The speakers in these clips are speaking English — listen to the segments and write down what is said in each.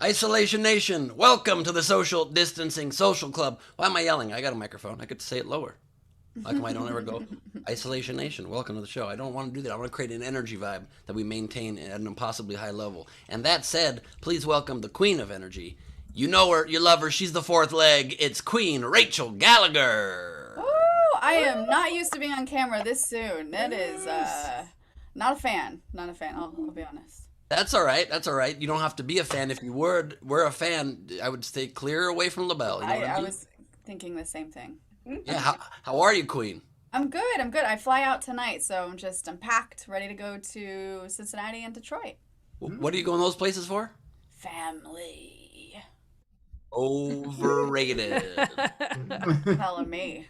Isolation Nation, welcome to the Social Distancing Social Club. Why am I yelling? I got a microphone. I could say it lower. How come I don't ever go, Isolation Nation, welcome to the show? I don't want to do that. I want to create an energy vibe that we maintain at an impossibly high level. And that said, please welcome the Queen of Energy. You know her, you love her, she's the fourth leg. It's Queen Rachel Gallagher. Ooh, I am not used to being on camera this soon. That is, not a fan. Not a fan, I'll be honest. That's all right. That's all right. You don't have to be a fan. If you were a fan, I would stay clear away from LaBelle. You know I was thinking the same thing. Yeah. How are you, Queen? I'm good. I fly out tonight, so I'm packed, ready to go to Cincinnati and Detroit. What are you going those places for? Family. Overrated. Telling me.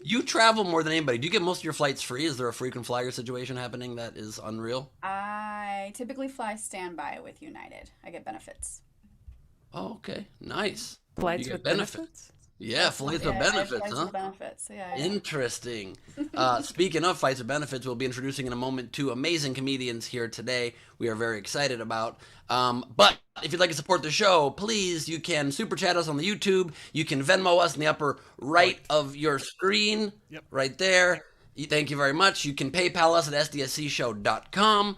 You travel more than anybody. Do you get most of your flights free? Is there a frequent flyer situation happening that is unreal? I typically fly standby with United. I get benefits. Oh, okay. Nice. Flights with benefits? Yeah, flights with benefits, flights huh? with benefits. Yeah. Interesting. Speaking of flights with benefits, we'll be introducing in a moment two amazing comedians here today we are very excited about. But if you'd like to support the show, please, you can super chat us on the YouTube. You can Venmo us in the upper right of your screen, right there. Thank you very much. You can PayPal us at sdscshow.com.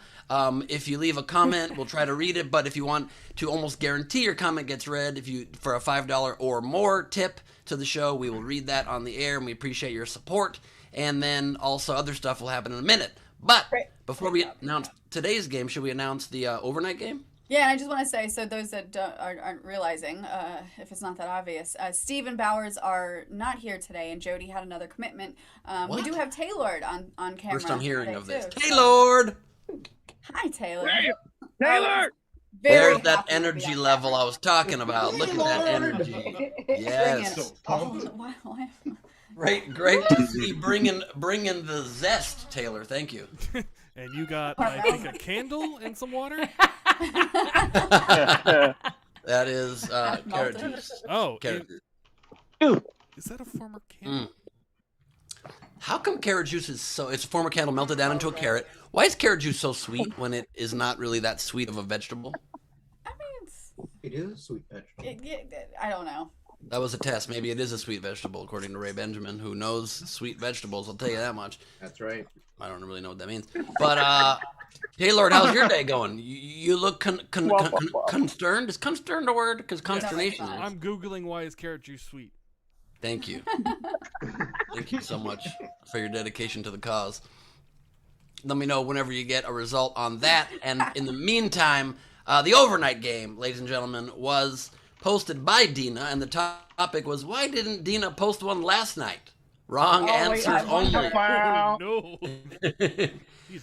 If you leave a comment, we'll try to read it. But if you want to almost guarantee your comment gets read, for a $5 or more tip to the show, we will read that on the air, and we appreciate your support. And then also other stuff will happen in a minute. But before we announce today's game, should we announce the overnight game? Yeah, and I just want to say, so those that aren't realizing, if it's not that obvious, Steve and Bowers are not here today, and Jody had another commitment. We do have Taylor on camera. First I'm hearing of this. Too, Taylor! Hi, Taylor. Taylor! There's that energy level I was talking about. Look at that energy. Yes. Why? Great to see bringing the zest, Taylor. Thank you. And you got, I think, a candle and some water? That is carrot juice. Oh. Carrot juice. Is that a former candle? How come carrot juice it's a former candle melted down into a carrot? Why is carrot juice so sweet when it is not really that sweet of a vegetable? I mean, it is a sweet vegetable. I don't know. That was a test. Maybe it is a sweet vegetable, according to Ray Benjamin, who knows sweet vegetables. I'll tell you that much. That's right. I don't really know what that means. But, Taylor, how's your day going? You look concerned. Is concerned a word? Because consternation is. I'm Googling why is carrot juice sweet. Thank you. Thank you so much for your dedication to the cause. Let me know whenever you get a result on that. And in the meantime, the overnight game, ladies and gentlemen, was posted by Dina, and the topic was, why didn't Dina post one last night? Wrong answers only. No.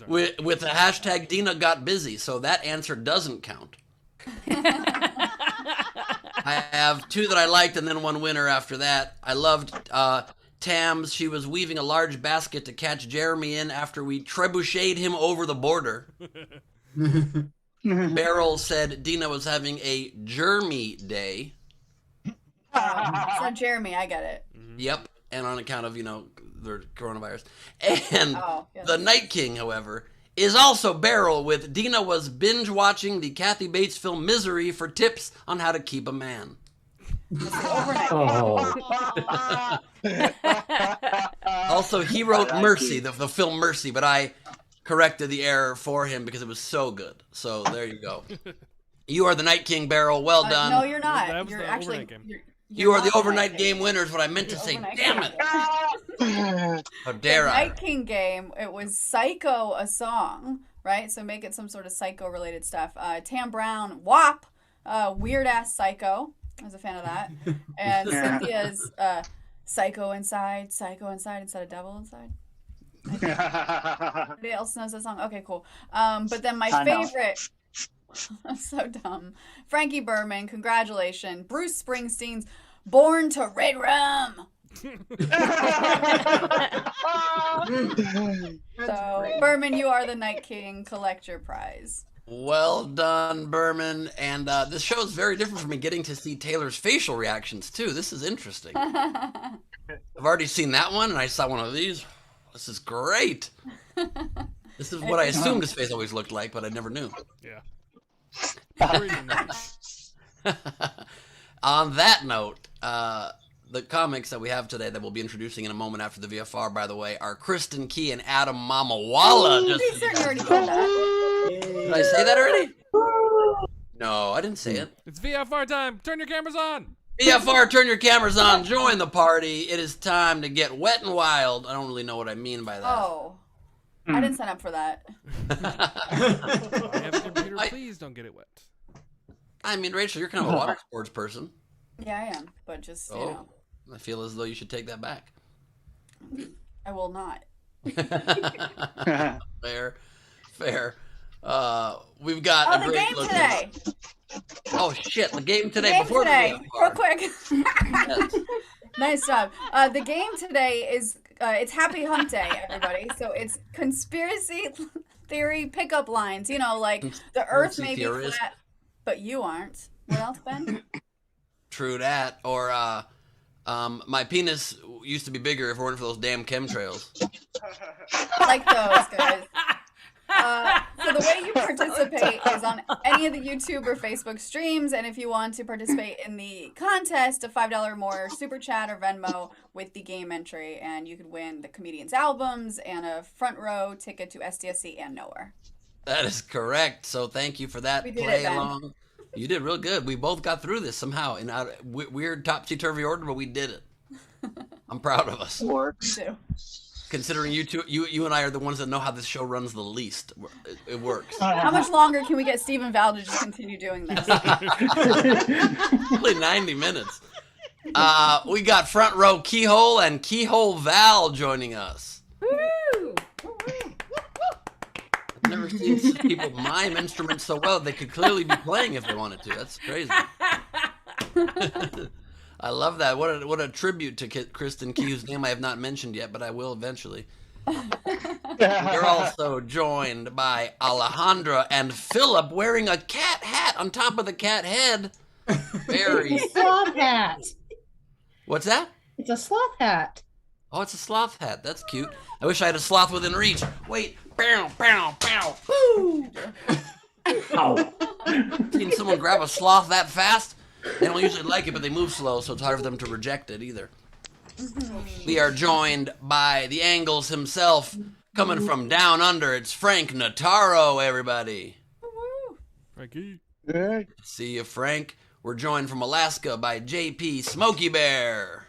with the hashtag Dina got busy, so that answer doesn't count. I have two that I liked and then one winner after that. I loved Tam's. She was weaving a large basket to catch Jeremy in after we trebucheted him over the border. Beryl said Dina was having a Jeremy day. So Jeremy, I get it. Yep, and on account of, the coronavirus. And the Night King, however, is also Beryl with Dina was binge watching the Kathy Bates film Misery for tips on how to keep a man. Also, he wrote Mercy, the film Mercy, but I corrected the error for him because it was so good. So there you go. You are the Night King, Beryl. Well done. No, you're not. That was You're the actually. overnight game. You are the overnight game winner is what I meant to say. Damn it. How dare I? Night King game, it was Psycho a song, right? So make it some sort of Psycho related stuff. Tam Brown, WAP, weird ass Psycho. I was a fan of that. And Cynthia's Psycho inside instead of Devil inside. Anybody else knows that song? Okay, cool. But then my favorite. So dumb. Frankie Berman, congratulations. Bruce Springsteen's Born to Red Rum. So, Berman, you are the Night King. Collect your prize. Well done, Berman. And this show is very different from me getting to see Taylor's facial reactions, too. This is interesting. I've already seen that one, and I saw one of these. This is great. This is what I assumed his face always looked like, but I never knew. Yeah. Pretty nice. On that note, the comics that we have today that we'll be introducing in a moment after the VFR, by the way, are Kristin Key and Adam Mamawala. Pretty certain you already said that. Did I say that already? No, I didn't say it. It's VFR time. Turn your cameras on. VFR, turn your cameras on. Join the party. It is time to get wet and wild. I don't really know what I mean by that. Oh. I didn't sign up for that. I have a computer. Please don't get it wet. I mean, Rachel, you're kind of a water sports person. Yeah, I am. But just, you know. I feel as though you should take that back. I will not. Fair. We've got a the great game today. Oh shit, the game today. Game Before today, the real quick. Yes. Nice job. The game today is it's Happy Hump Day, everybody. So it's conspiracy theory pickup lines. You know, like the Earth may be flat, but you aren't. What else, Ben? True that. Or my penis used to be bigger if it weren't for those damn chemtrails. I like those guys. So the way you participate is on any of the YouTube or Facebook streams, and if you want to participate in the contest, a $5 or more super chat or Venmo with the game entry, and you could win the comedian's albums and a front row ticket to SDSC and Nowhere. That is correct. So thank you for that play along. You did real good. We both got through this somehow in a weird topsy-turvy order, but we did it. I'm proud of us. Works. Me too. Considering you and I are the ones that know how this show runs the least, it works. How much longer can we get Stephen Val to just continue doing this? Only 90 minutes. We got front row Keyhole and Keyhole Val joining us. Woo! I've never seen people mime instruments so well. They could clearly be playing if they wanted to. That's crazy. I love that. What a tribute to Kristin Key, whose name I have not mentioned yet, but I will eventually. We're also joined by Alejandra and Philip wearing a cat hat on top of the cat head. Very. Sloth hat. What's that? It's a sloth hat. Oh, it's a sloth hat. That's cute. I wish I had a sloth within reach. Wait. Pow, pow, pow. Woo! Ow. Seen someone grab a sloth that fast? They don't usually like it, but they move slow, so it's hard for them to reject it either. We are joined by the Angles himself, coming from down under. It's Frank Notaro, everybody. Frankie. See you, Frank. We're joined from Alaska by JP Smokey Bear.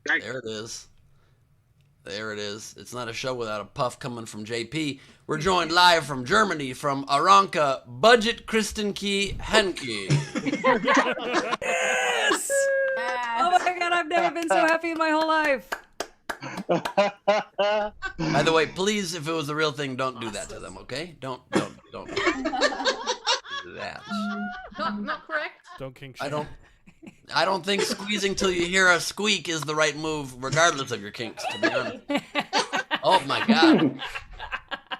There it is. There it is. It's not a show without a puff coming from JP. We're joined live from Germany, from Aranka, Budget Kristin Key Henke. Yes! Oh my god, I've never been so happy in my whole life. By the way, please, if it was the real thing, don't do that to them, okay? Don't do that. Not correct. Don't kink shame. I don't think squeezing till you hear a squeak is the right move, regardless of your kinks, to be honest. Oh my god.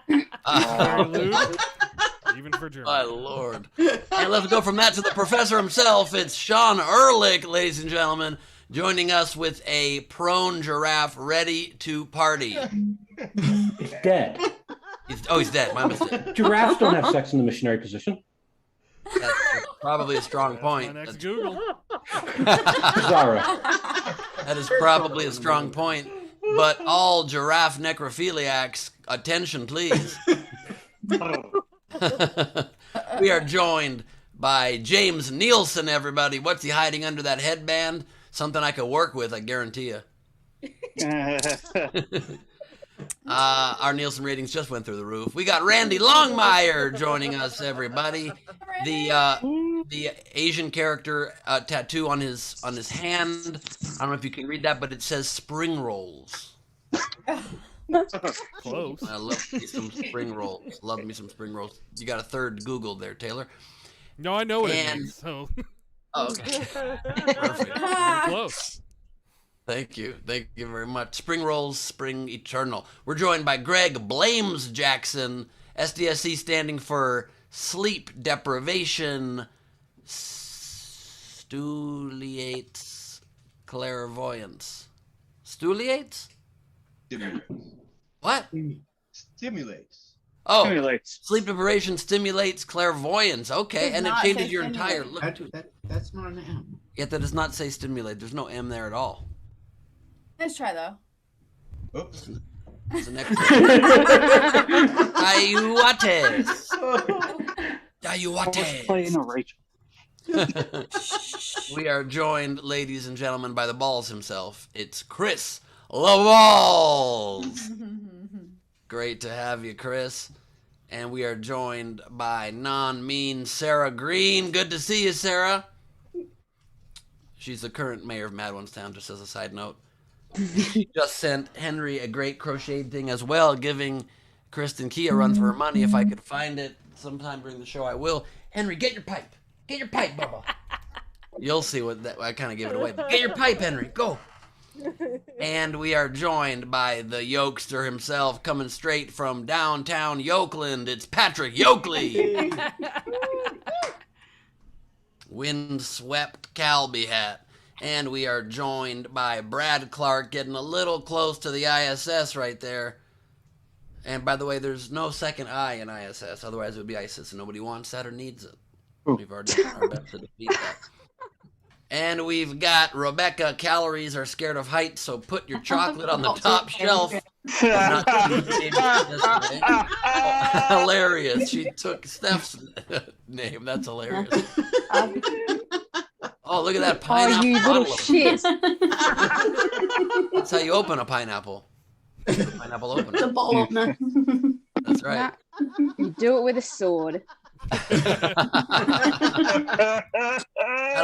Very lewd, even for Germany. My lord. And let's go from that to the professor himself. It's Sean Ehrlich, ladies and gentlemen, joining us with a prone giraffe ready to party. It's dead. He's dead. My mistake. Giraffes don't have sex in the missionary position. That's probably a strong point. My next Google. Zara. That is probably a strong point. But all giraffe necrophiliacs, attention please. We are joined by James Nielsen, everybody. What's he hiding under that headband? Something I could work with, I guarantee you. Our Nielsen ratings just went through the roof. We got Randy Longmire joining us, everybody. The Asian character tattoo on his hand. I don't know if you can read that, but it says spring rolls. Close. I love me some spring rolls. Love me some spring rolls. You got a third Google there, Taylor. No, I know what it And- means. So Oh, okay. Perfect. you're close. Thank you. Thank you very much. Spring rolls, spring eternal. We're joined by Greg Blames Jackson, SDSC standing for sleep deprivation, stuliates, clairvoyance. Stuliates? Stimulates. What? Stimulates. Oh, Stimulates. sleep deprivation stimulates clairvoyance. Okay, Does and it not changes say your entire stimulate. look too. That's not an M. Yet that does not say stimulate. There's no M there at all. Let's try though. Oops. It's an extra. Ayuates. Ayuates. Playing a Rachel. We are joined, ladies and gentlemen, by the balls himself. It's Chris LaValls. Great to have you, Chris. And we are joined by non-mean Sarah Green. Good to see you, Sarah. She's the current mayor of Madwinstown, just as a side note. She just sent Henry a great crocheted thing as well, giving Kristin Key a run for her money. If I could find it sometime during the show, I will. Henry, get your pipe. Get your pipe, Bubba. You'll see what that. I kind of gave it away. But get your pipe, Henry. Go. And we are joined by the Yokester himself, coming straight from downtown Yokeland. It's Patrick Yokley. Wind-swept Calby hat. And we are joined by Brad Clark, getting a little close to the ISS right there. And by the way, there's no second I in ISS. Otherwise, it would be ISIS, and nobody wants that or needs it. We've already done our best to defeat that. And we've got Rebecca. Calories are scared of heights, so put your chocolate on the top shelf. Not hilarious. She took Steph's name. That's hilarious. Oh, look at that pineapple. Oh, you little bottle shit. That's how you open a pineapple. Pineapple opener. The ball opener. That's right. You do it with a sword. That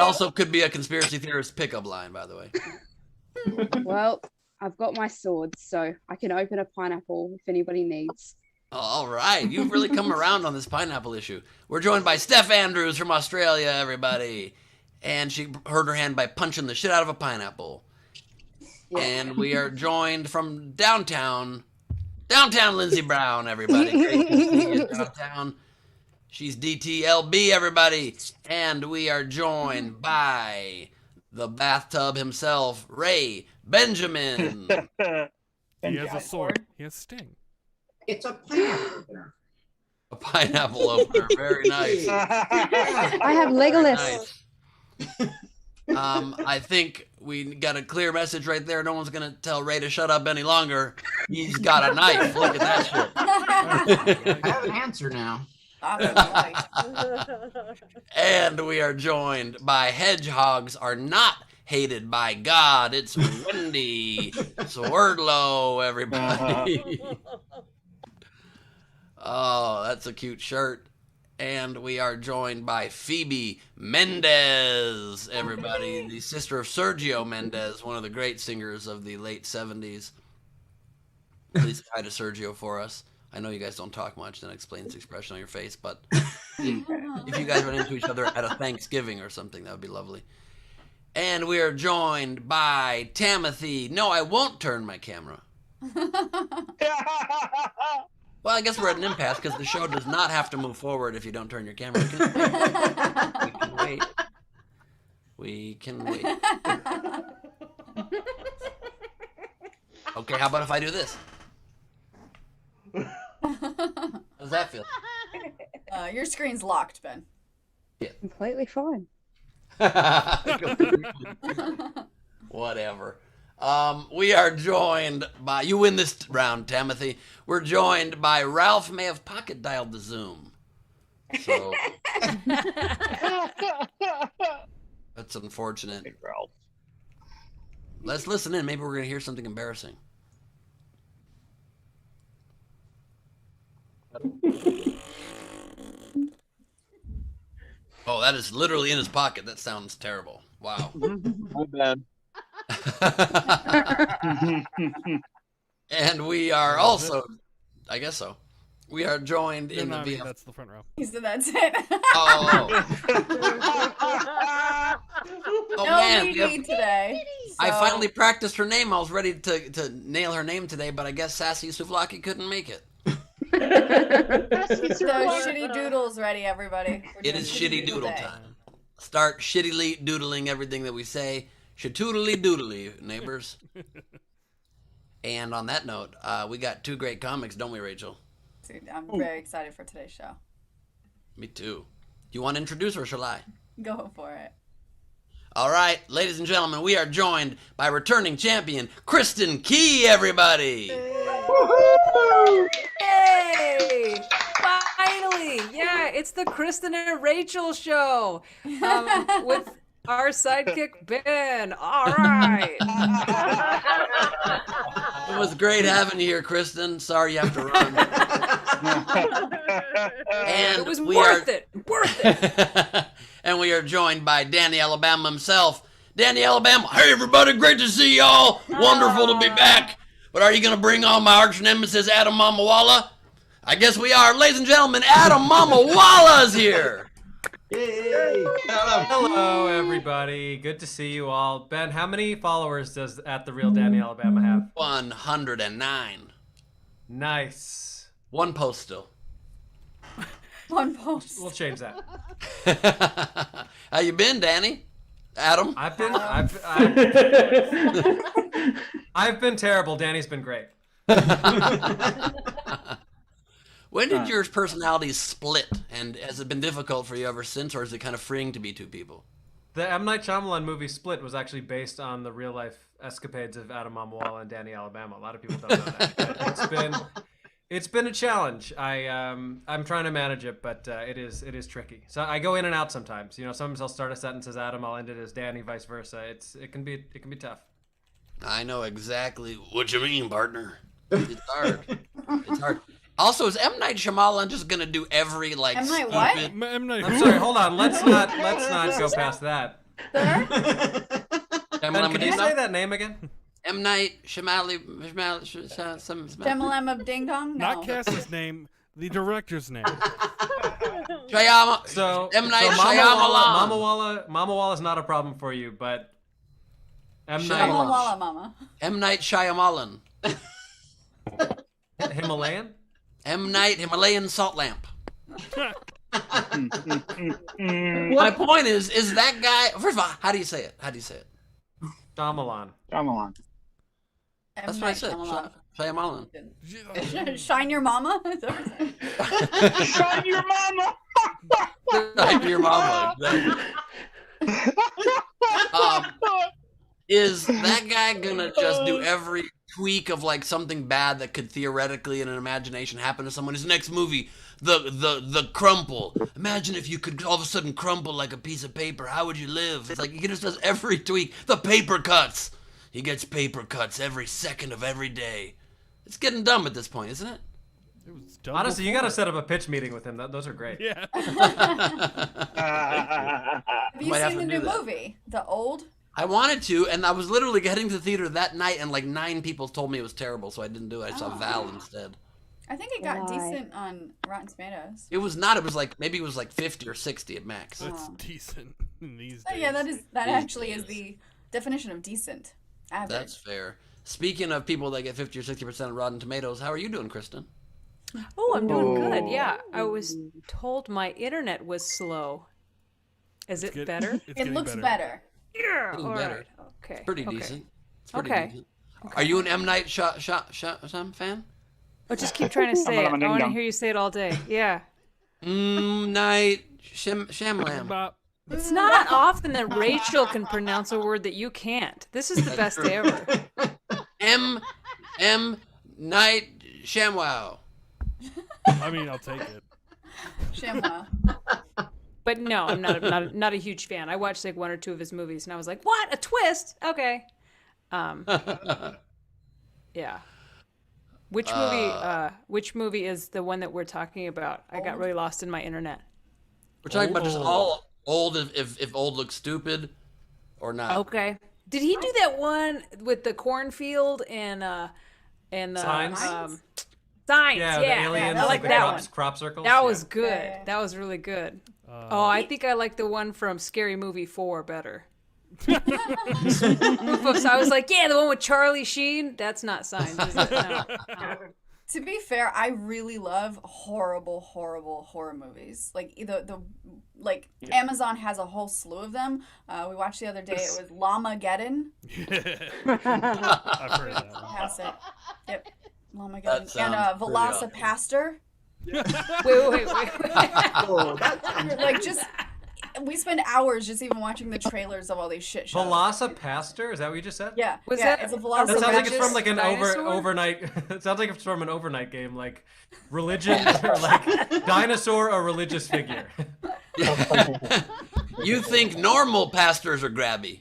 also could be a conspiracy theorist pickup line, by the way. Well, I've got my sword, so I can open a pineapple if anybody needs. All right. You've really come around on this pineapple issue. We're joined by Steph Andrews from Australia, everybody. And she hurt her hand by punching the shit out of a pineapple. Yeah. And we are joined from downtown Lindsey Brown, everybody. Great to see you downtown. She's DTLB, everybody. And we are joined by the bathtub himself, Ray Benjamin. He has a sword. He has sting. It's a pineapple opener. A pineapple opener. Very nice. I have Legolas. Nice. I think we got a clear message right there. No one's going to tell Ray to shut up any longer. He's got a knife. Look at that shit. I have an answer now. And we are joined by Hedgehogs Are Not Hated by God. It's Wendy Swerdlow, everybody. Oh, that's a cute shirt. And we are joined by Phoebe Mendez, everybody, the sister of Sergio Mendez, one of the great singers of the late 70s. Please hi to Sergio for us. I know you guys don't talk much, that explains the expression on your face, but if you guys run into each other at a Thanksgiving or something, that would be lovely. And we are joined by Timothy. No, I won't turn my camera. Well, I guess we're at an impasse because the show does not have to move forward if you don't turn your camera. We can wait. We can wait. Okay, how about if I do this? How does that feel? Your screen's locked, Ben. Completely fine. Whatever. We are joined by, you win this round, Timothy. We're joined by Ralph may have pocket dialed the Zoom. So that's unfortunate. Hey, Ralph. Let's listen in. Maybe we're going to hear something embarrassing. Oh, that is literally in his pocket. That sounds terrible. Wow. My bad. And we are also, I guess so. We are joined in the No, I mean, VF. that's the front row. He said that's it. Oh, oh no man. meeting today. I so- finally practiced her name. I was ready to nail her name today, but I guess Sassy Souvlaki couldn't make it. So shitty doodles ready, everybody. We're It doing is shitty doodle day. time. Start shittily doodling everything that we say. Shatoodly doodly, neighbors. And on that note, we got two great comics, don't we, Rachel? Dude, I'm very excited for today's show. Me too. You want to introduce or shall I? Go for it. All right, ladies and gentlemen, we are joined by returning champion Kristin Key, everybody. Yay! Finally! Yeah, it's the Kristin and Rachel show with our sidekick Ben. All right. It was great having you here, Kristin. Sorry you have to run. And It was we worth are... it. Worth it. And we are joined by Danny Alabama himself. Danny Alabama, hey everybody, great to see y'all. Wonderful to be back. But are you going to bring on my arch nemesis, Adam Mamawala? I guess we are. Ladies and gentlemen, Adam Mamawala is here. Yay! Hello, everybody. Good to see you all. Ben, how many followers does at the real Danny Alabama have? 109. Nice. One post still. One post. We'll change that. How you been, Danny? Adam? I've been terrible. Danny's been great. When did your personalities split? And has it been difficult for you ever since, or is it kind of freeing to be two people? The M. Night Shyamalan movie Split was actually based on the real life escapades of Adam Mamawala and Danny Alabama. A lot of people don't know that. It's been a challenge. I'm trying to manage it, but it is tricky. So I go in and out sometimes. You know, sometimes I'll start a sentence as Adam, I'll end it as Danny, vice versa. It can be tough. I know exactly what you mean, partner. It's hard. It's hard. Also, is M. Night Shyamalan just gonna do every like M. Night stupid... what? M. Night. I'm sorry, hold on. Let's not go past that. Sir? M. Ben, can you say that name again? M. Night Shyamalan. Demalem of Ding Dong? No. Not Cass's name, the director's name. Shyamalan. So M. Night Mamawala, Mamawala's not a problem for you, but M. Night Mamawala Mama. M. Night Shyamalan. Himalayan? M. Night Himalayan Salt Lamp. My point is that guy... First of all, how do you say it? Shyamalan. That's what I said. Shyamalan. Shine your mama? Is that what you're saying? Shine your mama. Shine your mama. Is that guy gonna just do every tweak of like something bad that could theoretically in an imagination happen to someone? His next movie, the crumple. Imagine if you could all of a sudden crumple like a piece of paper. How would you live? It's like he just does every tweak. The paper cuts. He gets paper cuts every second of every day. It's getting dumb at this point, isn't it? It was dumb Honestly, you before. got to set up a pitch meeting with him. Those are great. Yeah. Have you Might have seen to the do new that. movie? The old? I wanted to, and I was literally getting to the theater that night, and like 9 people told me it was terrible, so I didn't do it. I saw Val instead. I think it got Why? decent on Rotten Tomatoes. It was not. It was like maybe it was like 50 or 60 at max. That's Oh. decent in these Oh, days. yeah, that These actually is days. the definition of decent. Average. That's fair. Speaking of people that get 50 or 60% of Rotten Tomatoes, how are you doing, Kristin? Oh, I'm doing good. Yeah, I was told my internet was slow. Is it Good. better? It's It getting looks better. Yeah. Getting all better. right. Okay. Pretty okay. decent. It's pretty Okay. decent. Are you an M. Night Shyamalan fan? Oh, just keep trying to say it. I want to hear you say it all day. Yeah. M. Night Shyamalan. Bop. It's not often that Rachel can pronounce a word that you can't. This is the best day ever. M. Night Shyamalan. I mean, I'll take it. Shamwow. But no, I'm not a huge fan. I watched like 1 or 2 of his movies, and I was like, "What? A twist? Okay." Yeah. Which movie is the one that we're talking about? I got really lost in my internet. We're talking about just all old if old looks stupid or not. Okay. Did he do that one with the cornfield and Signs? Signs, Yeah, yeah. the aliens, I like the that crop circles. That was good. Yeah. That was really good. I think I like the one from Scary Movie 4 better. I was like, yeah, the one with Charlie Sheen. That's not Signs, is it? No. To be fair, I really love horrible horror movies. Like Amazon has a whole slew of them. We watched the other day. It was Llamageddon. I've heard of that one. Pass it. Yep. That Llamageddon. sounds And pretty awful. Velocipaster. Wait. Oh, that's Like just we spend hours just even watching the trailers of all these shit shows. Velocipaster? Is that what you just said? Yeah. Was yeah, that- it's a That velocity. sounds like it's from like an Dinosaur? overnight. It sounds like it's from an overnight game, like religion or like dinosaur or religious figure. You think normal pastors are grabby?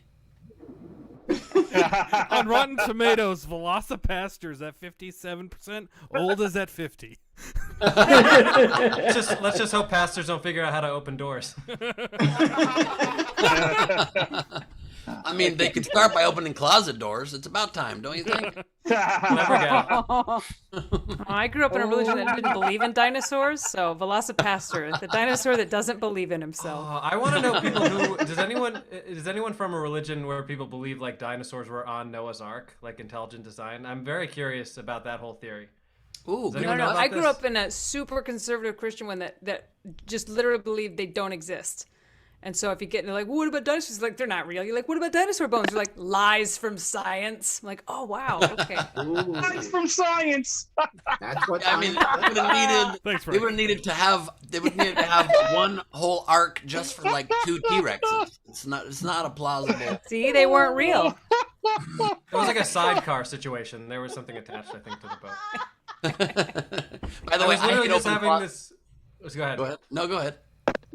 On Rotten Tomatoes, Velocipaster's at 57%. Old is at 50. Let's just hope pastors don't figure out how to open doors. I mean, they could start by opening closet doors. It's about time, don't you think? Never get. I grew up in a religion that didn't believe in dinosaurs, so Velocipaster, the dinosaur that doesn't believe in himself. I want to know people who does anyone from a religion where people believe like dinosaurs were on Noah's Ark, like intelligent design? I'm very curious about that whole theory. Ooh, Does good anyone No, know about I grew this? up in a super conservative Christian one that just literally believed they don't exist. And so if you get, they're like, well, what about dinosaurs? Like, they're not real. You're like, what about dinosaur bones? You're like, lies from science. I'm like, oh, wow, okay. Lies from science. That's what I mean, they would have needed. Thanks, They Frank. would have needed to have. They would need to have one whole arc just for like 2 T-Rexes. It's not a plausible. See, they weren't real. It was like a sidecar situation. There was something attached, I think, to the boat. By the I way, was I literally could just open. having this. Go ahead. Go ahead. No, go ahead.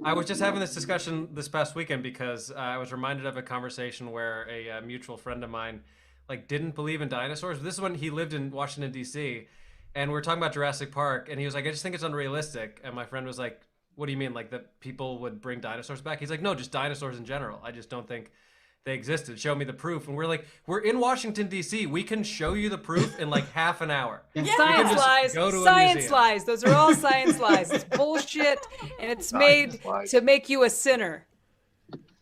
I was just having this discussion this past weekend because I was reminded of a conversation where a mutual friend of mine like didn't believe in dinosaurs. This is when he lived in Washington D.C. and we were talking about Jurassic Park, and he was like, "I just think it's unrealistic." And my friend was like, "What do you mean? Like that people would bring dinosaurs back?" He's like, "No, just dinosaurs in general. I just don't think they existed. Show me the proof." And we're like, "We're in Washington D.C. We can show you the proof in like half an hour." Science just lies. go to a Science museum. lies. Those are all science lies. It's bullshit, and it's made to make you a sinner.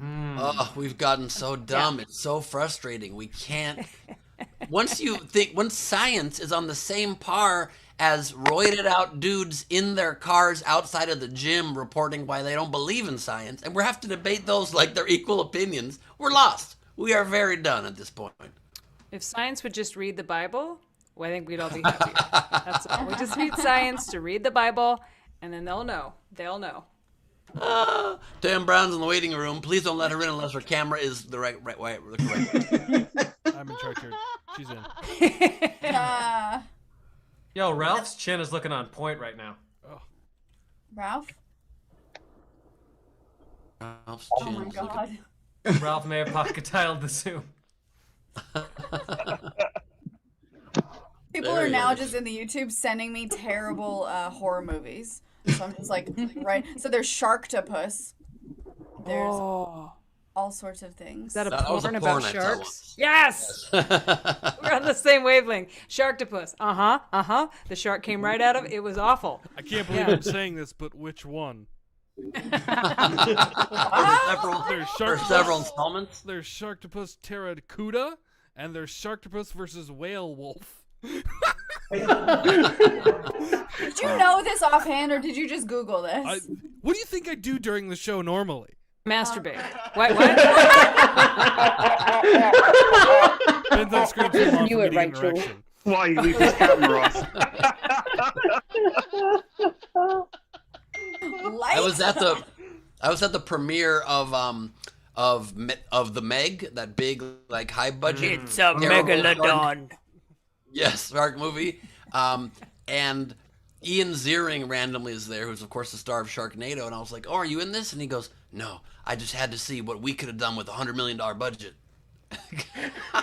Oh, we've gotten so dumb. It's so frustrating. We can't. Once science is on the same par as roided out dudes in their cars outside of the gym reporting why they don't believe in science, and we have to debate those like they're equal opinions, we're lost. We are very done at this point. If science would just read the Bible, well, I think we'd all be happier. That's all. We just need science to read the Bible, and then they'll know. They'll know. Tam Brown's in the waiting room. Please don't let her in unless her camera is the right way. I'm in charge here. She's in. Yo, Ralph's chin is looking on point right now. Ralph? Ralph's Oh my chin's looking- god. Ralph may have pocket-tiled the Zoom. People There are he now is. just in the YouTube sending me terrible horror movies. So I'm just like, right. So there's Sharktopus. There's all sorts of things. Is that a That was a porn porn about I saw sharks? once. Yes! We're on the same wavelength. Sharktopus. The shark came right out of it. It was awful. I can't believe I'm saying this, but which one? There's There's several installments. There's Sharktopus Terracuda, and there's Sharktopus versus Whale Wolf. Did you know this offhand, or did you just Google this? What do you think I do during the show normally? Masturbate. What? Depends on screen too long Knew for it, me to get an Rachel. erection. Why you leave his camera off? I was at the premiere of the Meg, that big like high budget. It's a terrible megalodon. Yes, shark movie. And Ian Ziering randomly is there, who's of course the star of Sharknado, and I was like, "Oh, are you in this?" And he goes, "No, I just had to see what we could have done with a $100 million budget."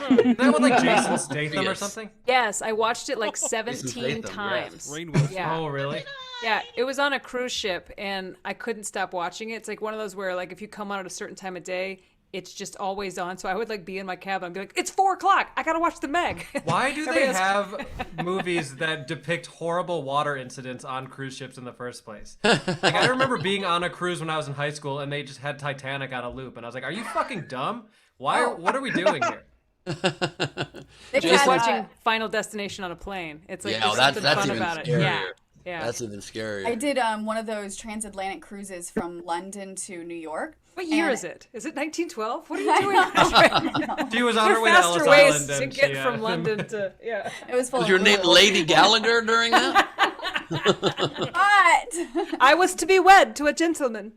Isn't that with like Jason Statham or Yes. something? Yes, I watched it like Statham, 17 yes. times. Rainn Wilson. Yeah. Oh, really? Yeah, it was on a cruise ship, and I couldn't stop watching it. It's like one of those where, like, if you come on at a certain time of day, it's just always on. So I would like be in my cabin and be like, "It's 4:00. I gotta watch the Meg." Why do they Everybody else- have movies that depict horrible water incidents on cruise ships in the first place? Like, I remember being on a cruise when I was in high school, and they just had Titanic on a loop, and I was like, "Are you fucking dumb? What are we doing here?" They've Just had, watching Final Destination on a plane. It's like Yeah, there's that's something fun even about it. scarier. Yeah, yeah. That's even scarier. I did one of those transatlantic cruises from London to New York. What year and- is it? Is it 1912? What are you doing? She was on There her are way to faster Ellis ways Island, to and get she, from London to yeah. It was full Was of your name rules. Lady Gallagher during that? I was to be wed to a gentleman.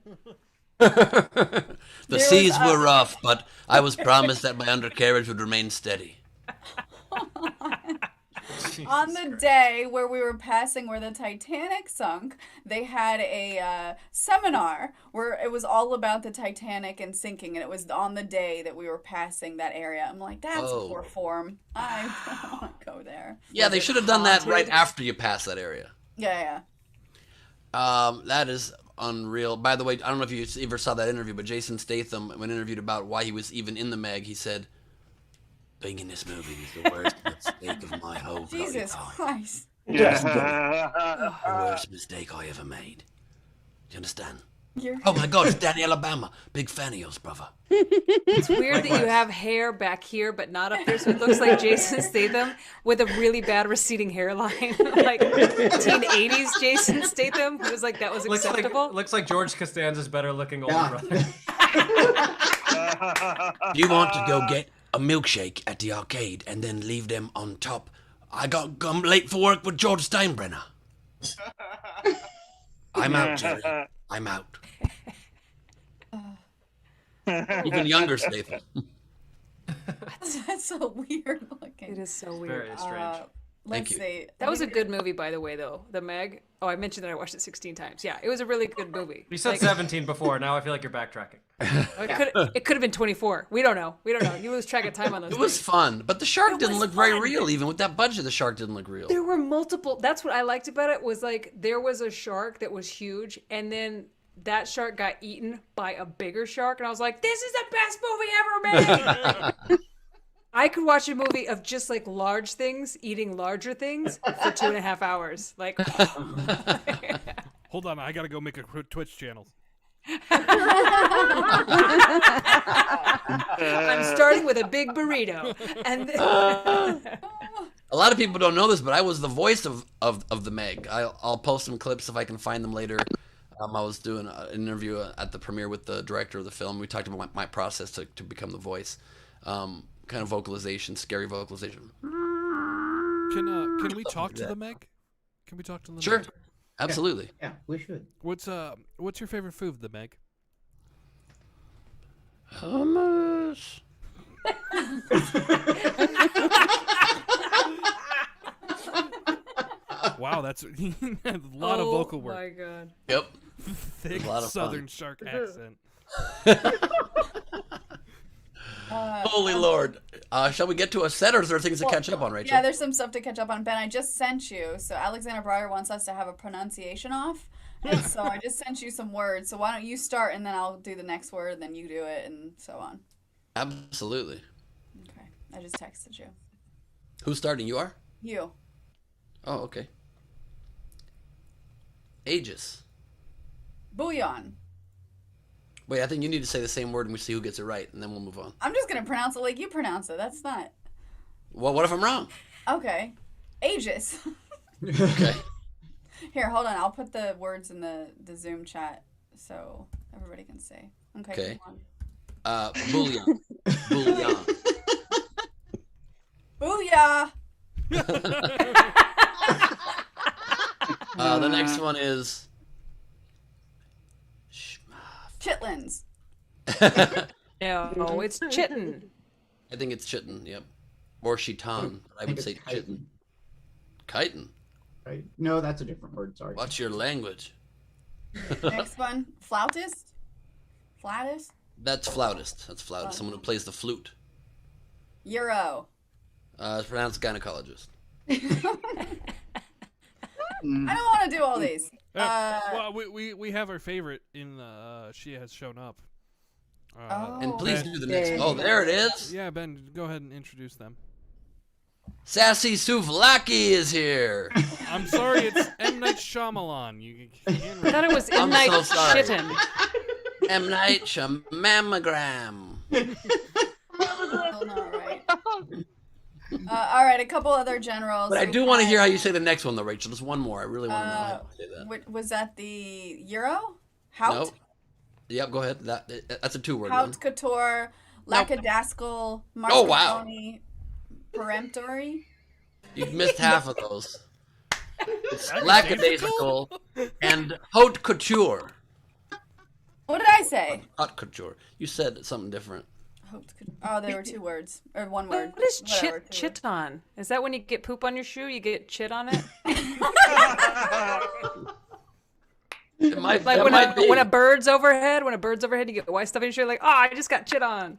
The There seas was, were rough, but I was promised that my undercarriage would remain steady. On the day where we were passing where the Titanic sunk, they had a seminar where it was all about the Titanic and sinking, and it was on the day that we were passing that area. I'm like, that's poor form. I don't want to go there. Yeah, they should have done that right after you pass that area. Yeah. That is unreal. By the way, I don't know if you ever saw that interview, but Jason Statham, when interviewed about why he was even in the Meg, he said, being in this movie is the worst mistake of my whole bloody Jesus life. Christ. The worst mistake I ever made. Do you understand? Oh my God, it's Danny Alabama. Big fan of yours, brother. It's weird that you have hair back here but not up there, so it looks like Jason Statham with a really bad receding hairline, like teen 80s Jason Statham. It was like that was acceptable. Looks like George Costanza's better looking older brother. Do you want to go get a milkshake at the arcade and then leave them on top? I'm late for work with George Steinbrenner. I'm out, Jerry. I'm out. Even younger Statham. That's so weird looking. It is so weird. Very strange. Let's see. That was a good movie, by the way, though. The Meg. Oh, I mentioned that I watched it 16 times. Yeah, it was a really good movie. You said 17 before. Now I feel like you're backtracking. It could have been 24. We don't know. You lose track of time on those. It was fun, but the shark didn't look very real. Even with that budget, the shark didn't look real. There were multiple. That's what I liked about it. Was like there was a shark that was huge, and then that shark got eaten by a bigger shark, and I was like, "This is the best movie ever made." I could watch a movie of just like large things eating larger things for 2.5 hours. Like, Hold on, I gotta go make a Twitch channel. I'm starting with a big burrito, and A lot of people don't know this, but I was the voice of the Meg. I'll post some clips if I can find them later. I was doing an interview at the premiere with the director of the film. We talked about my process to become the voice. Kind of vocalization, scary vocalization. Can we talk to the Meg? Can we talk to the Sure. Meg? Absolutely. Yeah, we should. What's your favorite food, the Meg? Hummus. Wow, that's a lot of vocal work. Oh my god. Yep. Thick A lot of Southern fun. shark accent. Holy Lord. Shall we get to a set, or is there things to catch up on, Rachel? Yeah, there's some stuff to catch up on. Ben, I just sent you. So Alexander Breyer wants us to have a pronunciation off. And so I just sent you some words. So why don't you start, and then I'll do the next word, and then you do it, and so on. Absolutely. Okay. I just texted you. Who's starting? You are? You. Oh, okay. Aegis. Bouillon. Wait, I think you need to say the same word and we see who gets it right, and then we'll move on. I'm just going to pronounce it like you pronounce it. That's not. Well, what if I'm wrong? Okay. Aegis. Okay. Here, hold on. I'll put the words in the Zoom chat so everybody can see. Okay. Come on. Bouillon. Bouillon. Booyah! The next one is Chitlins. No, it's Chitin. I think it's Chitin, yep. Or Chiton. I would say Chitin. Chitin. Right. No, that's a different word. Sorry. What's your language? Next one. Flautist? Flautist? That's flautist. That's flautist. Someone who plays the flute. Euro. It's pronounced gynecologist. I don't want to do all these. Well, we have our favorite in she has shown up. And please do the next. Oh, there it is. Yeah, Ben, go ahead and introduce them. Sassy Souvlaki is here. I'm sorry, it's M. Night Shyamalan. I thought it was M. Night so sorry. Chitin. M. Night Shyamagram. Still not right. All right, a couple other generals. But I do want to hear how you say the next one, though, Rachel. Just one more. I really want to know how you say that. Was that the Euro? Haut? Nope. Yep, go ahead. That's a two-word Haut one. couture, lackadaisical, Oh, wow. mascarpone, peremptory. You've missed half of those. It's lackadaisical and haute couture. What did I say? Haute couture. You said something different. Oh, there were 2 words. Or 1 word. What is Whatever, chit on? Is that when you get poop on your shoe, you get chit on it? It might, Like be. when a bird's overhead, you get white stuff in your shoe, like, oh, I just got chit on.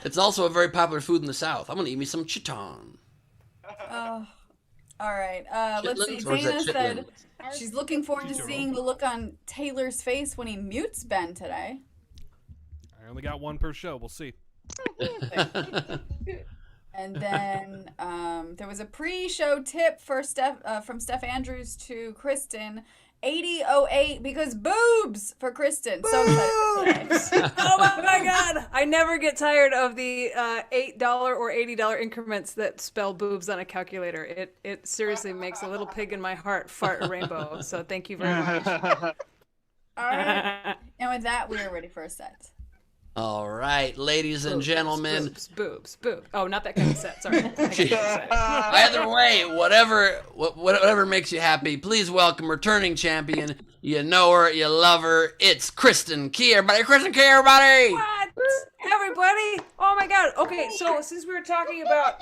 It's also a very popular food in the South. I'm gonna eat me some chiton. Oh, all right. Let's see. Chitlins, or is that Dana said chitlins? she's looking forward to seeing the look on Taylor's face when he mutes Ben today. I only got one per show. We'll see. And then there was a pre-show tip for from Steph Andrews to Kristin. 8008 because boobs for Kristin. So excited for today. Oh my god! I never get tired of the $8 or $80 increments that spell boobs on a calculator. It seriously makes a little pig in my heart fart a rainbow. So thank you very much. All right. And with that, we are ready for a set. All right, ladies and gentlemen. Boobs. Oh, not that kind of set. Sorry. Either way, whatever makes you happy, please welcome returning champion. You know her, you love her. It's Kristin Key, everybody. Kristin Key, everybody. What? Everybody? Oh my god. Okay, so since we were talking about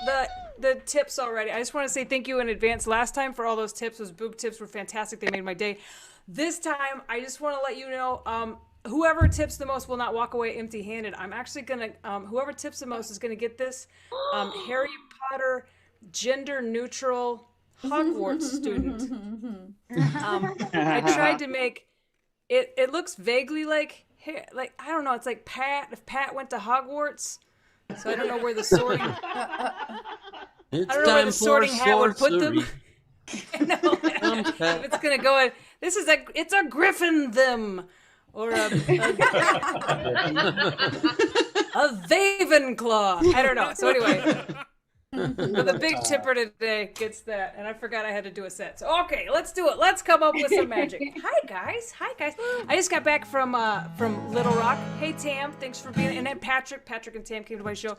the tips already, I just want to say thank you in advance. Last time for all those tips, those boob tips were fantastic. They made my day. This time, I just want to let you know, whoever tips the most will not walk away empty-handed. I'm actually gonna, whoever tips the most is gonna get this Harry Potter gender-neutral Hogwarts student. I tried to make it. It looks vaguely like I don't know. It's like Pat. If Pat went to Hogwarts, so I don't know where the sorting. I don't know where the sorting hat would put them. If it's gonna go in. It's a Griffin them. Or a Ravenclaw. I don't know. So anyway, but the big tipper today gets that, and I forgot I had to do a set. So okay, let's do it. Let's come up with some magic. Hi guys. I just got back from Little Rock. Hey Tam, thanks for being. And then Patrick and Tam came to my show.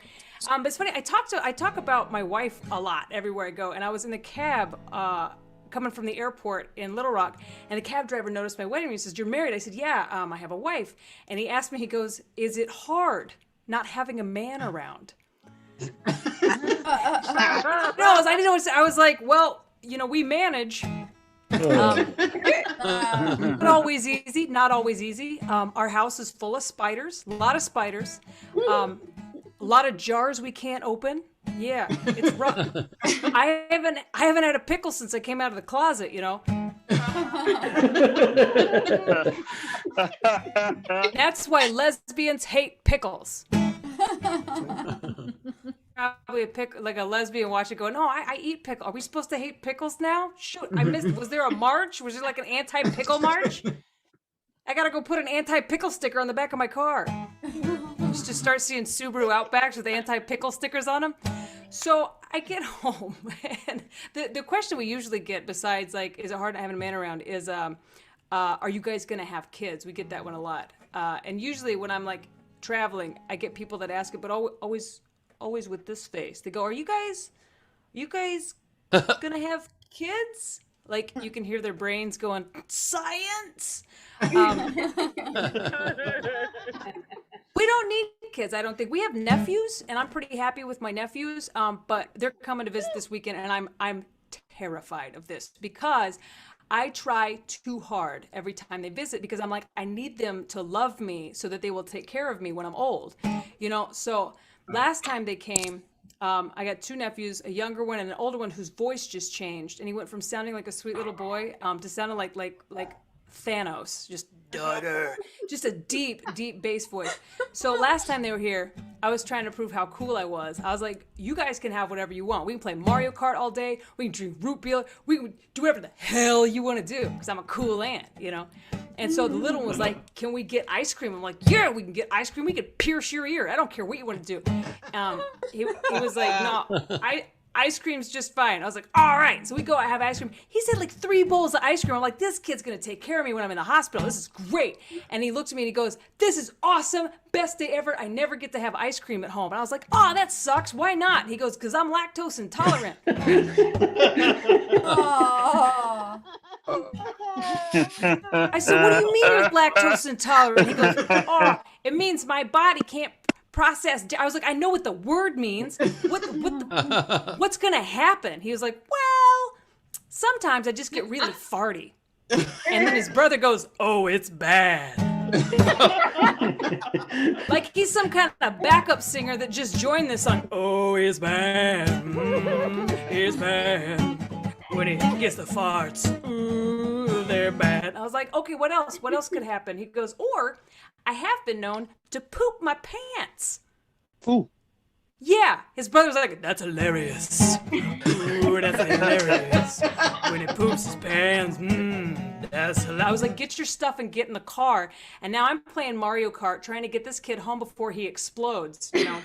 But it's funny. I talk about my wife a lot everywhere I go, and I was in the cab. Coming from the airport in Little Rock, and the cab driver noticed my wedding ring. He says, "You're married?" I said, "Yeah, I have a wife." And he asked me, he goes, "Is it hard not having a man around?" No, I didn't know what to say. I was like, well, we manage. Not always easy. Our house is full of spiders, a lot of spiders, a lot of jars we can't open. Yeah, it's rough. I haven't had a pickle since I came out of the closet, That's why lesbians hate pickles. Probably a lesbian watch it go, no, I eat pickle. Are we supposed to hate pickles now? Shoot, I missed. Was there a march? Was there like an anti-pickle march? I gotta go put an anti-pickle sticker on the back of my car. Just start seeing Subaru Outbacks with anti-pickle stickers on them. So I get home, and the question we usually get, besides is it hard not having a man around, is are you guys gonna have kids? We get that one a lot. And usually when I'm traveling, I get people that ask it, but always with this face. They go, "Are you guys gonna have kids?" You can hear their brains going, "Science." We don't need kids, I don't think. We have nephews, and I'm pretty happy with my nephews. But they're coming to visit this weekend, and I'm terrified of this because I try too hard every time they visit because I'm I need them to love me so that they will take care of me when I'm old. So last time they came, I got 2 nephews, a younger one and an older one whose voice just changed, and he went from sounding like a sweet little boy to sounding like Thanos, just daughter, just a deep bass voice. So last time they were here, I was trying to prove how cool I was. I was like, you guys can have whatever you want. We can play Mario Kart all day. We can drink root beer. We can do whatever the hell you want to do because I'm a cool aunt, And so the little one was like, "Can we get ice cream?" I'm like, "Yeah, we can get ice cream. We can pierce your ear. I don't care what you want to do." He was like, "No, I ice cream's just fine. I was like, all right. So we go have ice cream. He's had like 3 bowls of ice cream. I'm like, this kid's going to take care of me when I'm in the hospital. This is great. And he looks at me and he goes, this is awesome. Best day ever. I never get to have ice cream at home. And I was like, oh, that sucks. Why not? He goes, because I'm lactose intolerant. Oh. I said, what do you mean you're lactose intolerant? He goes, oh, it means my body can't process. I was like, I know what the word means. What's going to happen? He was like, well, sometimes I just get really farty. And then his brother goes, oh, it's bad. Like he's some kind of backup singer that just joined this on, oh, it's bad. It's bad. When he gets the farts, ooh, they're bad. I was like, okay, what else? What else could happen? He goes, or I have been known to poop my pants. Ooh. Yeah, his brother was like, that's hilarious. Ooh, that's hilarious. When he poops his pants, that's hilarious. I was like, get your stuff and get in the car. And now I'm playing Mario Kart, trying to get this kid home before he explodes, you know?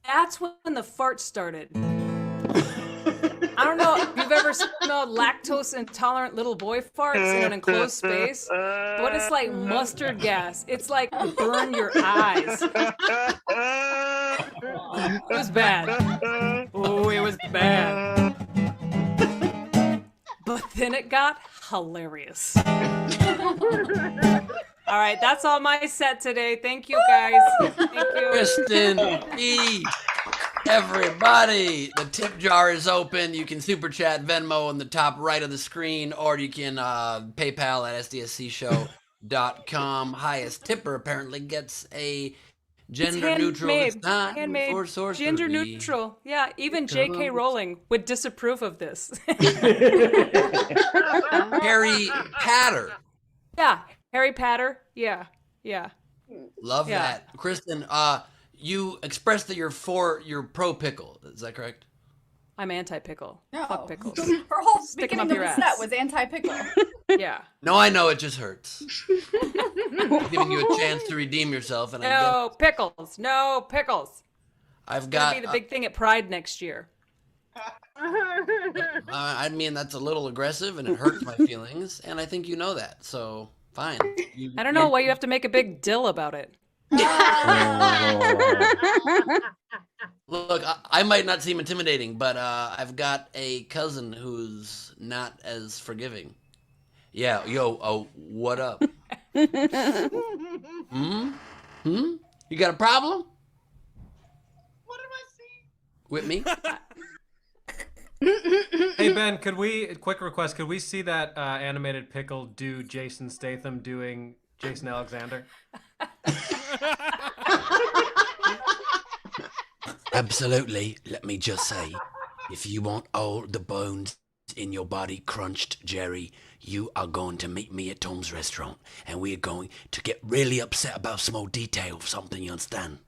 That's when the fart started. I don't know if you've ever smelled lactose intolerant little boy farts in an enclosed space, but it's like mustard gas. It's like burn your eyes. It was bad. Oh, it was bad. But then it got hilarious. All right, that's all my set today. Thank you, guys. Thank you. Kristin E. Everybody, the tip jar is open. You can super chat Venmo on the top right of the screen, or you can PayPal at sdscshow.com. Highest tipper apparently gets a gender neutral handmade, for sorcery. gender neutral. Yeah, even J.K. Rowling would disapprove of this. Harry Patter. Yeah, Harry Patter. Yeah. Love Yeah. that. Kristin, you expressed that you're pro pickle. Is that correct? I'm anti-pickle. No. Fuck pickles. Her whole Stick 'em beginning up of your the ass. set was anti-pickle. Yeah. No, I know, it just hurts. Giving you a chance to redeem yourself, and No pickles. No pickles. I've Gonna got. be the big thing at Pride next year. I mean, that's a little aggressive, and it hurts my feelings, and I think you know that. So fine. I don't know why you have to make a big deal about it. Look, I might not seem intimidating, but I've got a cousin who's not as forgiving. Yeah, what up? You got a problem? What am I seeing? With me? Hey Ben, quick request, could we see that animated pickle do Jason Statham doing Jason Alexander? Absolutely. Let me just say, if you want all the bones in your body crunched, Jerry, you are going to meet me at Tom's restaurant, and we are going to get really upset about small detail of something, you understand?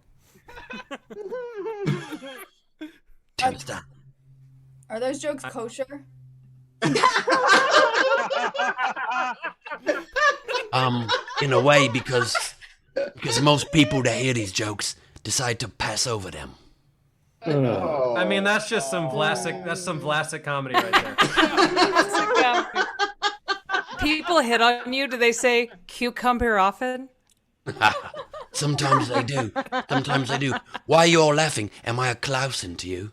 Do you understand? Are those jokes kosher? In a way, because most people that hear these jokes decide to pass over them. I mean, that's just some Vlasic comedy right there. People hit on you. Do they say cucumber often? Sometimes they do. Sometimes they do. Why are you all laughing? Am I a Clausen to you?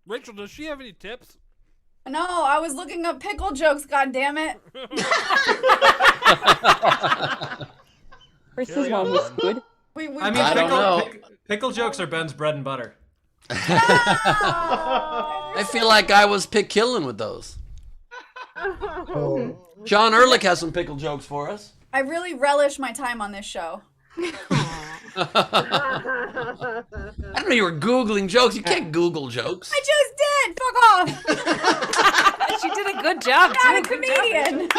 Rachel, does she have any tips? No, I was looking up pickle jokes, god damn it. Chris's one was good. I mean, pickle jokes are Ben's bread and butter. I feel like I was pick killing with those. John Ehrlich has some pickle jokes for us. I really relish my time on this show. I don't know, you were Googling jokes. You can't Google jokes. I just did! Fuck off! She did a good job. I'm not a comedian.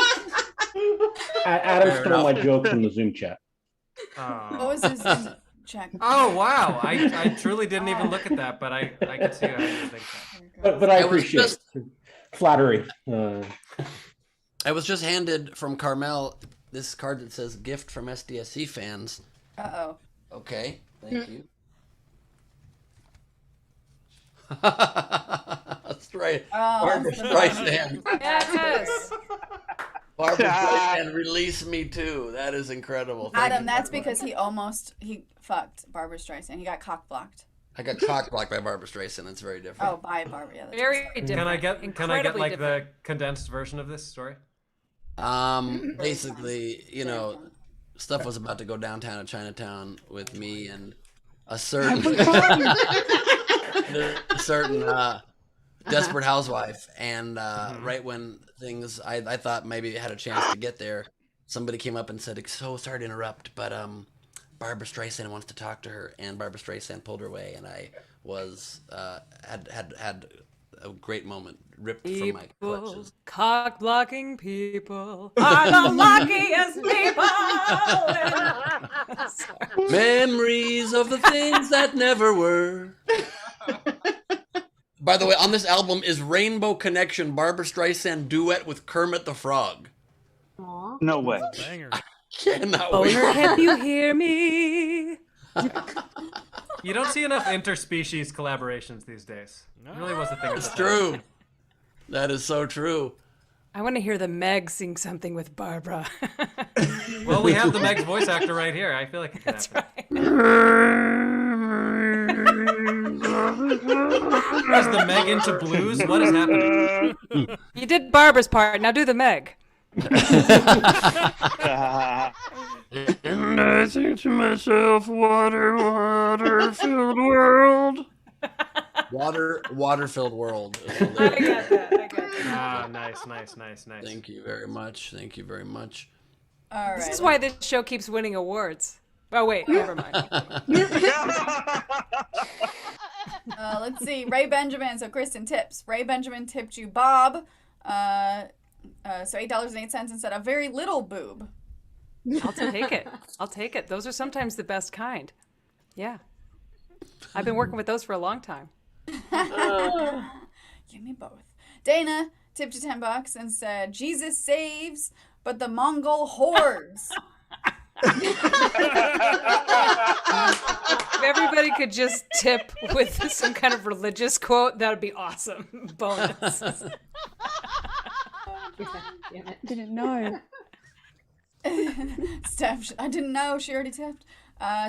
Adam stole my joke from the Zoom chat. What was his check? Oh, wow. I truly didn't even look at that, but I could see how you think that. But I appreciate it. Flattery. I was just handed from Carmel this card that says gift from SDSC fans. Uh-oh. Okay, thank you. That's right. Barbara Streisand. Yes. Barbara Streisand, release me too. That is incredible. Thank Adam, you, that's Barbara. because he fucked Barbara Streisand. He got cock blocked. I got cock blocked by Barbara Streisand. That's very different. Oh, by Barbara. Yeah, that's Very right. different. Can I get like different. the condensed version of this story? Basically, stuff was about to go downtown in Chinatown with me and a certain desperate housewife, and right when things I thought maybe had a chance to get there, somebody came up and said, "So sorry to interrupt, but Barbara Streisand wants to talk to her," and Barbara Streisand pulled her away, and I was had a great moment ripped from my clutches. Cock blocking people are the luckiest people. Memories of the things that never were. By the way, on this album is Rainbow Connection, Barbara Streisand duet with Kermit the Frog. Aw. No way. Banger. Cannot wait. Boner, can you hear me? You don't see enough interspecies collaborations these days. It really was the thing. It's true. That is so true. I want to hear the Meg sing something with Barbara. Well, we have the Meg's voice actor right here. I feel like it can That's happen. right. Is the Meg into blues? What is happening? You did Barbara's part. Now do the Meg. And I think to myself, water-filled world. Water-filled world. I got that. Ah, nice. Thank you very much. Thank you very much. All right. This is why this show keeps winning awards. Oh, wait. Never mind. Let's see. Ray Benjamin. So Kristin tips. Ray Benjamin tipped you Bob. So $8.08 instead of very little boob. I'll take it. Those are sometimes the best kind. Yeah. I've been working with those for a long time. Give me both. Dana tipped you $10 and said, Jesus saves, but the Mongol hordes. If everybody could just tip with some kind of religious quote, that would be awesome. Bonus. Didn't know. Steph, I didn't know. She already tipped.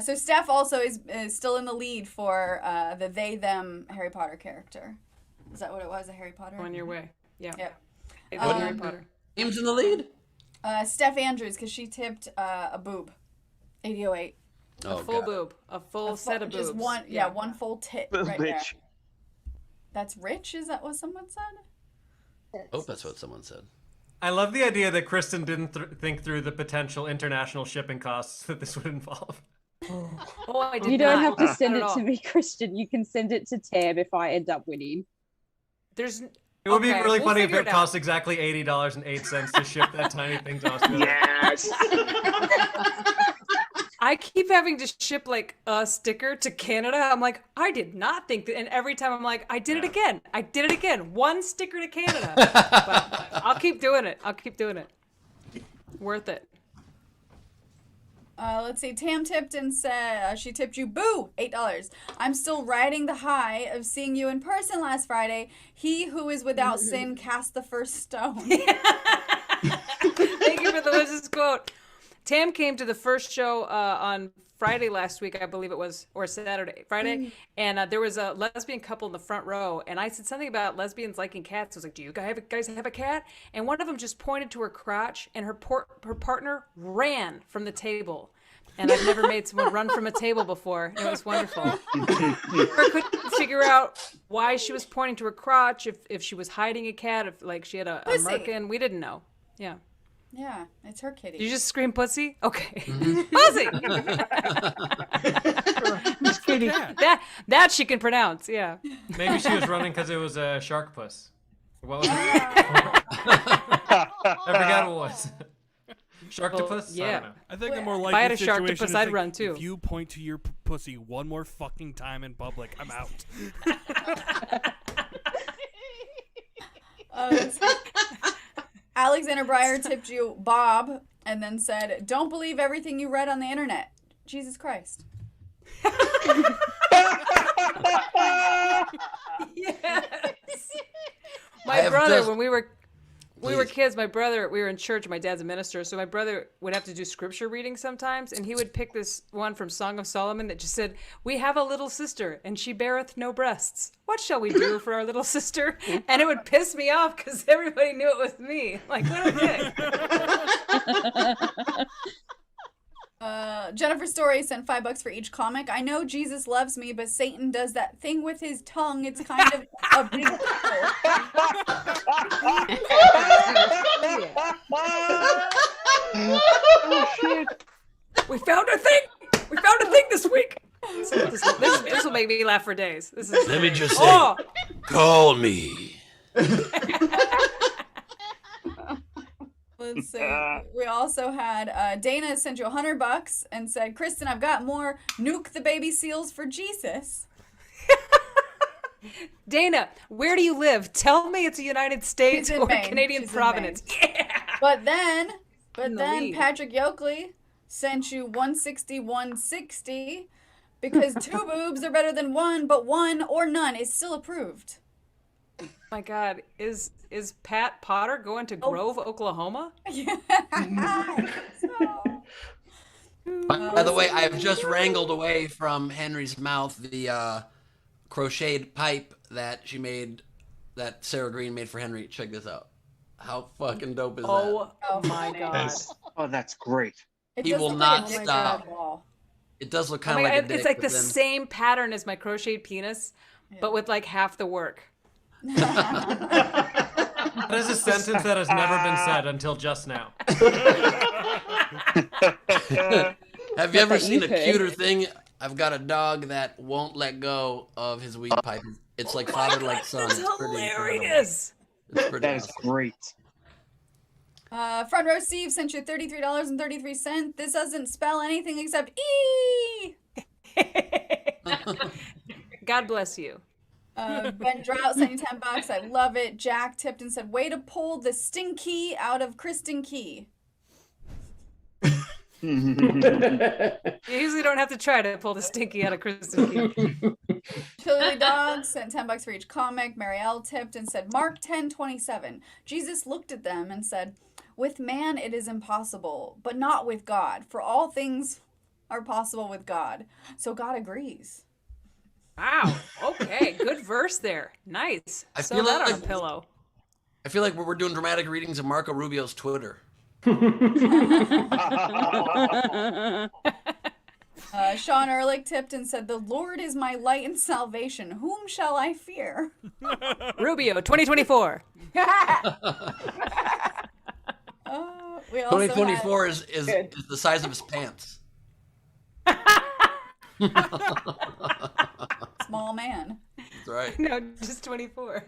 So Steph also is still in the lead for the they them Harry Potter character. Is that what it was? A Harry Potter? On your way. Yeah. Yep. Harry Potter. Names in the lead? Steph Andrews, because she tipped a boob. 8008. A full boob. A full set of boobs. Just one, one full tit right there. Bitch. That's rich? Is that what someone said? Oh, that's what someone said. I love the idea that Kristin didn't think through the potential international shipping costs that this would involve. Oh, I did You don't not. have to send Not it at to all. me, Christian. You can send it to Tab if I end up winning. There's. It would be Okay, really we'll funny if figure it it cost exactly $80.08 to ship that tiny thing to Australia. Yes. I keep having to ship like a sticker to Canada. I'm like, I did not think that. And every time I'm like, I did it again. One sticker to Canada. But I'll keep doing it. Worth it. Let's see. Tam tipped and said she tipped you boo $8. I'm still riding the high of seeing you in person last Friday. He who is without sin cast the first stone. Thank you for the Liz's quote. Tam came to the first show on Friday last week, I believe it was, or Friday, and there was a lesbian couple in the front row, and I said something about lesbians liking cats. I was like, do you guys have a cat? And one of them just pointed to her crotch, and her partner ran from the table. And I've never made someone run from a table before. It was wonderful. I couldn't figure out why she was pointing to her crotch, if she was hiding a cat, if like she had a merkin. We didn't know. Yeah. Yeah, it's her kitty. Did you just scream pussy? Okay. Pussy! That she can pronounce, yeah. Maybe she was running because it was a shark puss. What was it? I forgot what it was. Sharktopus? Yeah. I don't know. I think the more If I had likely a situation sharktopus, is I'd like, run too. if you point to your pussy one more fucking time in public, I'm out. Alexander Breyer tipped you Bob and then said, "Don't believe everything you read on the internet. Jesus Christ." Yes. I My have brother, just- when we were Please. kids, we were in church. My dad's a minister, so my brother would have to do scripture reading sometimes, and he would pick this one from Song of Solomon that just said, "We have a little sister, and she beareth no breasts. What shall we do for our little sister?" And it would piss me off because everybody knew it was me. Like, what a dick. Jennifer Story sent $5 for each comic. "I know Jesus loves me, but Satan does that thing with his tongue. It's kind of a big deal." Oh shit! We found a thing. We found a thing this week. This will make me laugh for days. This is. Let me just say, Oh, call me. Let's see. We also had Dana sent you $100 and said, "Kristin, I've got more. Nuke the baby seals for Jesus." Dana, where do you live? Tell me it's a United States She's in or Maine. Canadian She's in Providence. Yeah. But then In the lead. Patrick Yoakley sent you 160 because 2 boobs are better than 1, but 1 or none is still approved. Oh my God, is Pat Potter going to Grove, Oklahoma? By the way, I've just wrangled away from Henry's mouth the crocheted pipe that she made, that Sarah Green made for Henry. Check this out. How fucking dope is that? Oh my God. That's great. It He does will look not like a stop. red wall. It does look Oh kind my of like God, a dick. it's like but the then- same pattern as my crocheted penis, but with like half the work. That is a sentence that has never been said until just now. Have you ever that seen you a could. cuter thing? I've got a dog that won't let go of his weed pipe. It's like father like son. That's It's pretty incredible. hilarious. It's pretty That is awesome. great. Front row Steve sent you $33.33. This doesn't spell anything except E. God bless you. Ben Drought sent you $10. I love it. Jack tipped and said, "Way to pull the stinky out of Kristin Key." You usually don't have to try to pull the stinky out of Kristin Key. Chili Dog sent $10 for each comic. Marielle tipped and said, "Mark 10:27. Jesus looked at them and said, 'With man it is impossible, but not with God. For all things are possible with God.' So God agrees." Wow. Okay. Good verse there. Nice. I Sew feel that on like- a pillow. I feel like we're doing dramatic readings of Marco Rubio's Twitter. Sean Ehrlich tipped and said, "The Lord is my light and salvation. Whom shall I fear?" Rubio 2024. We also 2024 is the size of his pants. Small man. That's right. No, just 24.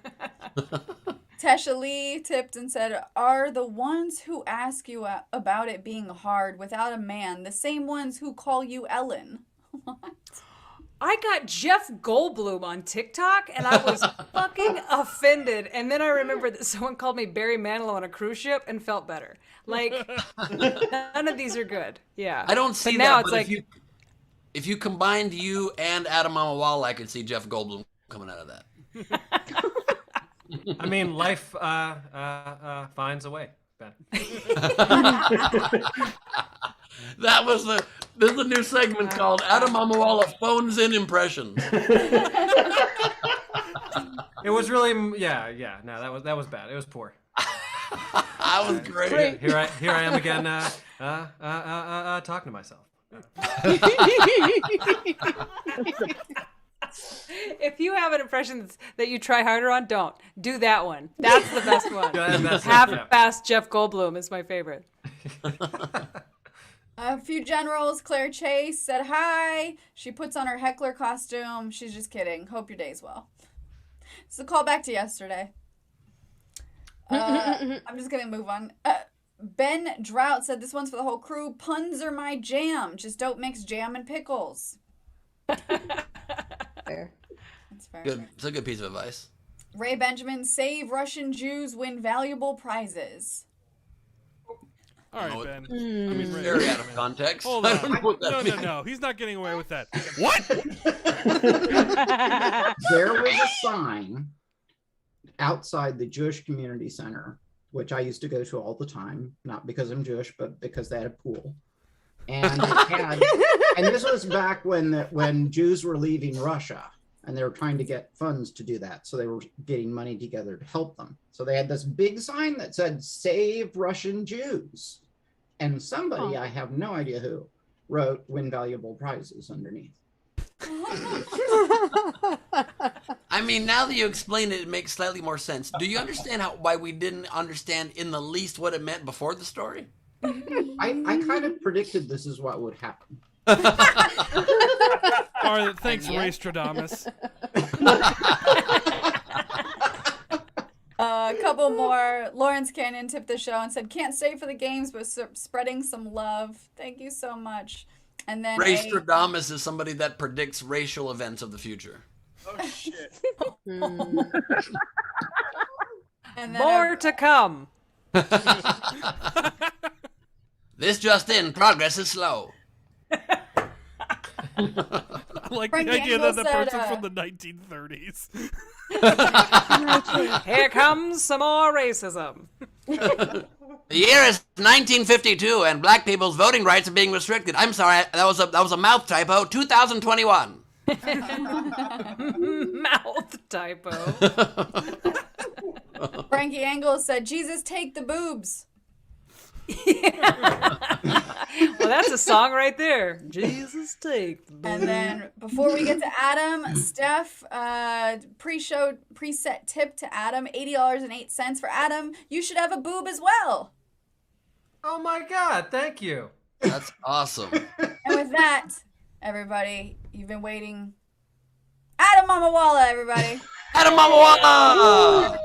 Tesha Lee tipped and said, "Are the ones who ask you about it being hard without a man the same ones who call you Ellen?" What? I got Jeff Goldblum on TikTok and I was fucking offended. And then I remembered that someone called me Barry Manilow on a cruise ship and felt better. Like, none of these are good. Yeah. I don't see but now that, it's but like, if you combined you and Adam Mamawala, I could see Jeff Goldblum coming out of that. I mean, life finds a way, Ben. This is a new segment called Adam Mamawala Phones in Impressions. It was really, yeah. No, that was bad. It was poor. That was great. Here I am again, talking to myself. if you have an impression that you try harder on, don't. Do that one. That's the best one. Yeah, that's it, Half-assed Jeff Goldblum is my favorite. A few generals. Claire Chase said hi. She puts on her heckler costume. She's just kidding. Hope your day's well. It's a callback to yesterday. I'm just gonna move on. Ben Drought said, "This one's for the whole crew. Puns are my jam. Just don't mix jam and pickles." Fair. That's fair. Good. It's a good piece of advice. Ray Benjamin, "Save Russian Jews, win valuable prizes." All right, No, Ben. I mean, Ray, very wait out a of minute. context. Hold I on. don't know what that No, means. no. He's not getting away with that. What? There was a sign outside the Jewish Community Center, which I used to go to all the time, not because I'm Jewish, but because they had a pool. And it had, and this was back when Jews were leaving Russia, and they were trying to get funds to do that. So they were getting money together to help them. So they had this big sign that said, "Save Russian Jews." And somebody, I have no idea who, wrote "Win valuable prizes" underneath. I mean, now that you explain it, it makes slightly more sense. Do you understand why we didn't understand in the least what it meant before the story? I kind of predicted this is what would happen. All right, thanks, Ray Stradamus. A couple more. Lawrence Canyon tipped the show and said, "Can't stay for the games, but spreading some love." Thank you so much. And then Ray Stradamus is somebody that predicts racial events of the future. Oh shit. and then More to come. This just in, progress is slow. I like Frankie the idea Engel that the said, person's from the 1930s. Here comes some more racism. The year is 1952, and black people's voting rights are being restricted. I'm sorry, that was a mouth typo. 2021. Mouth typo. Frankie Engel said, "Jesus, take the boobs." Well, that's a song right there. Jesus, take the boobs. And then before we get to Adam, Steph, preset tip to Adam, $80.08 for Adam. You should have a boob as well. Oh my God! Thank you. That's awesome. And with that, everybody, you've been waiting. Adam Mamawala, everybody. Adam Mamawala!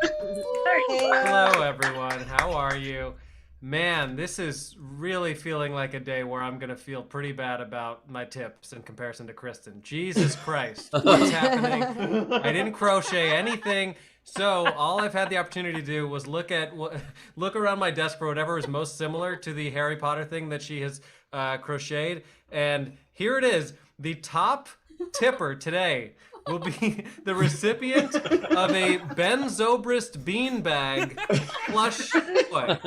Hello, everyone. How are you? Man, this is really feeling like a day where I'm going to feel pretty bad about my tips in comparison to Kristin. Jesus Christ. What's happening? I didn't crochet anything. So all I've had the opportunity to do was look around my desk for whatever is most similar to the Harry Potter thing that she has crocheted. And here it is. The top tipper today will be the recipient of a Ben Zobrist beanbag plush toy.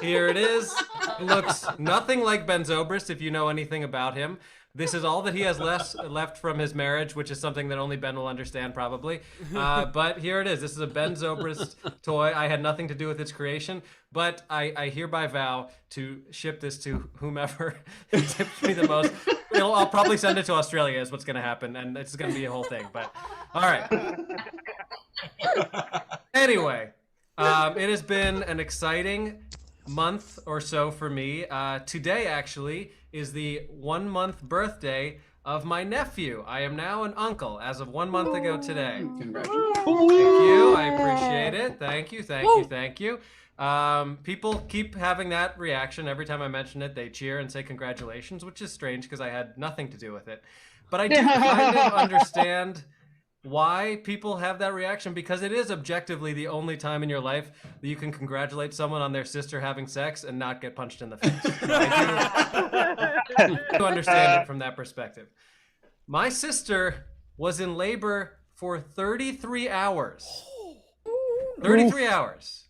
Here it is. It looks nothing like Ben Zobrist if you know anything about him. This is all that he has left from his marriage, which is something that only Ben will understand probably. But here it is. This is a Ben Zobrist toy. I had nothing to do with its creation, but I hereby vow to ship this to whomever tips me the most. I'll probably send it to Australia is what's going to happen, and it's going to be a whole thing. But all right. Anyway, it has been an exciting month or so for me. Today, actually, is the 1 month birthday of my nephew. I am now an uncle as of 1 month ago today. Congratulations. Thank you. I appreciate it. Thank you. Thank you. Thank you. People keep having that reaction every time I mention it. They cheer and say congratulations, which is strange because I had nothing to do with it. But I do kind of understand why people have that reaction, because it is objectively the only time in your life that you can congratulate someone on their sister having sex and not get punched in the face. So I do understand it from that perspective. My sister was in labor for 33 hours. 33 hours.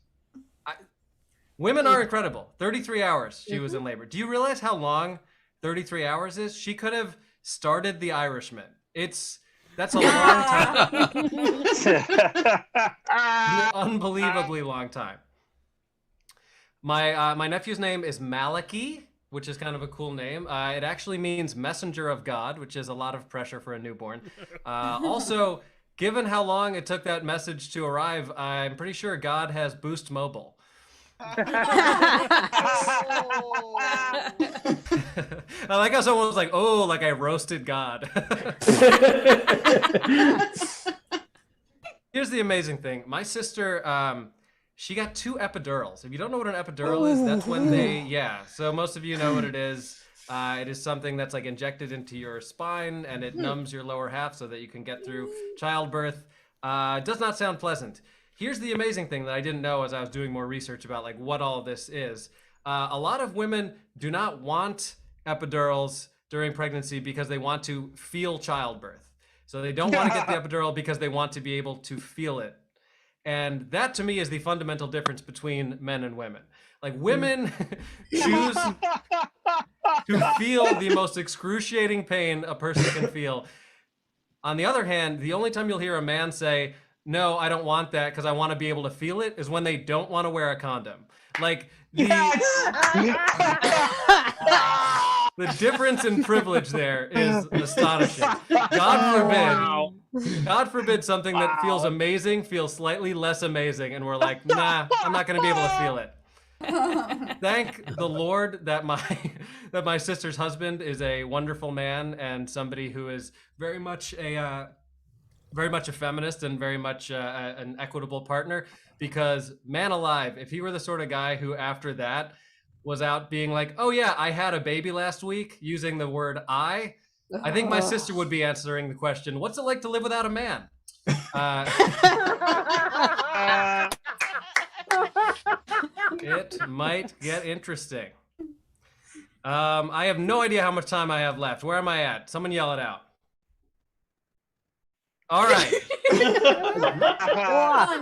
Women are incredible. 33 hours she was in labor. Do you realize how long 33 hours is? She could have started The Irishman. That's a long time. An unbelievably long time. My nephew's name is Malachi, which is kind of a cool name. It actually means messenger of God, which is a lot of pressure for a newborn. Also, given how long it took that message to arrive, I'm pretty sure God has Boost Mobile. I like how someone was like, "Oh, like I roasted God." Here's the amazing thing. My sister, she got 2 epidurals. If you don't know what an epidural is, that's when so most of you know what it is. It is something that's like injected into your spine, and it numbs your lower half so that you can get through childbirth. It does not sound pleasant. Here's the amazing thing that I didn't know as I was doing more research about like what all this is. A lot of women do not want epidurals during pregnancy because they want to feel childbirth. So they don't want to get the epidural because they want to be able to feel it. And that to me is the fundamental difference between men and women. Like women choose to feel the most excruciating pain a person can feel. On the other hand, the only time you'll hear a man say, "No, I don't want that because I want to be able to feel it," is when they don't want to wear a condom. Like the difference in privilege there is astonishing. God forbid something that feels amazing feels slightly less amazing, and we're like, nah, I'm not going to be able to feel it. Thank the Lord that my sister's husband is a wonderful man and somebody who is very much a feminist and very much an equitable partner. Because man alive, if he were the sort of guy who after that was out being like, "Oh yeah, I had a baby last week," using the word I think my sister would be answering the question, "What's it like to live without a man?" It might get interesting. I have no idea how much time I have left. Where am I at? Someone yell it out. All right. One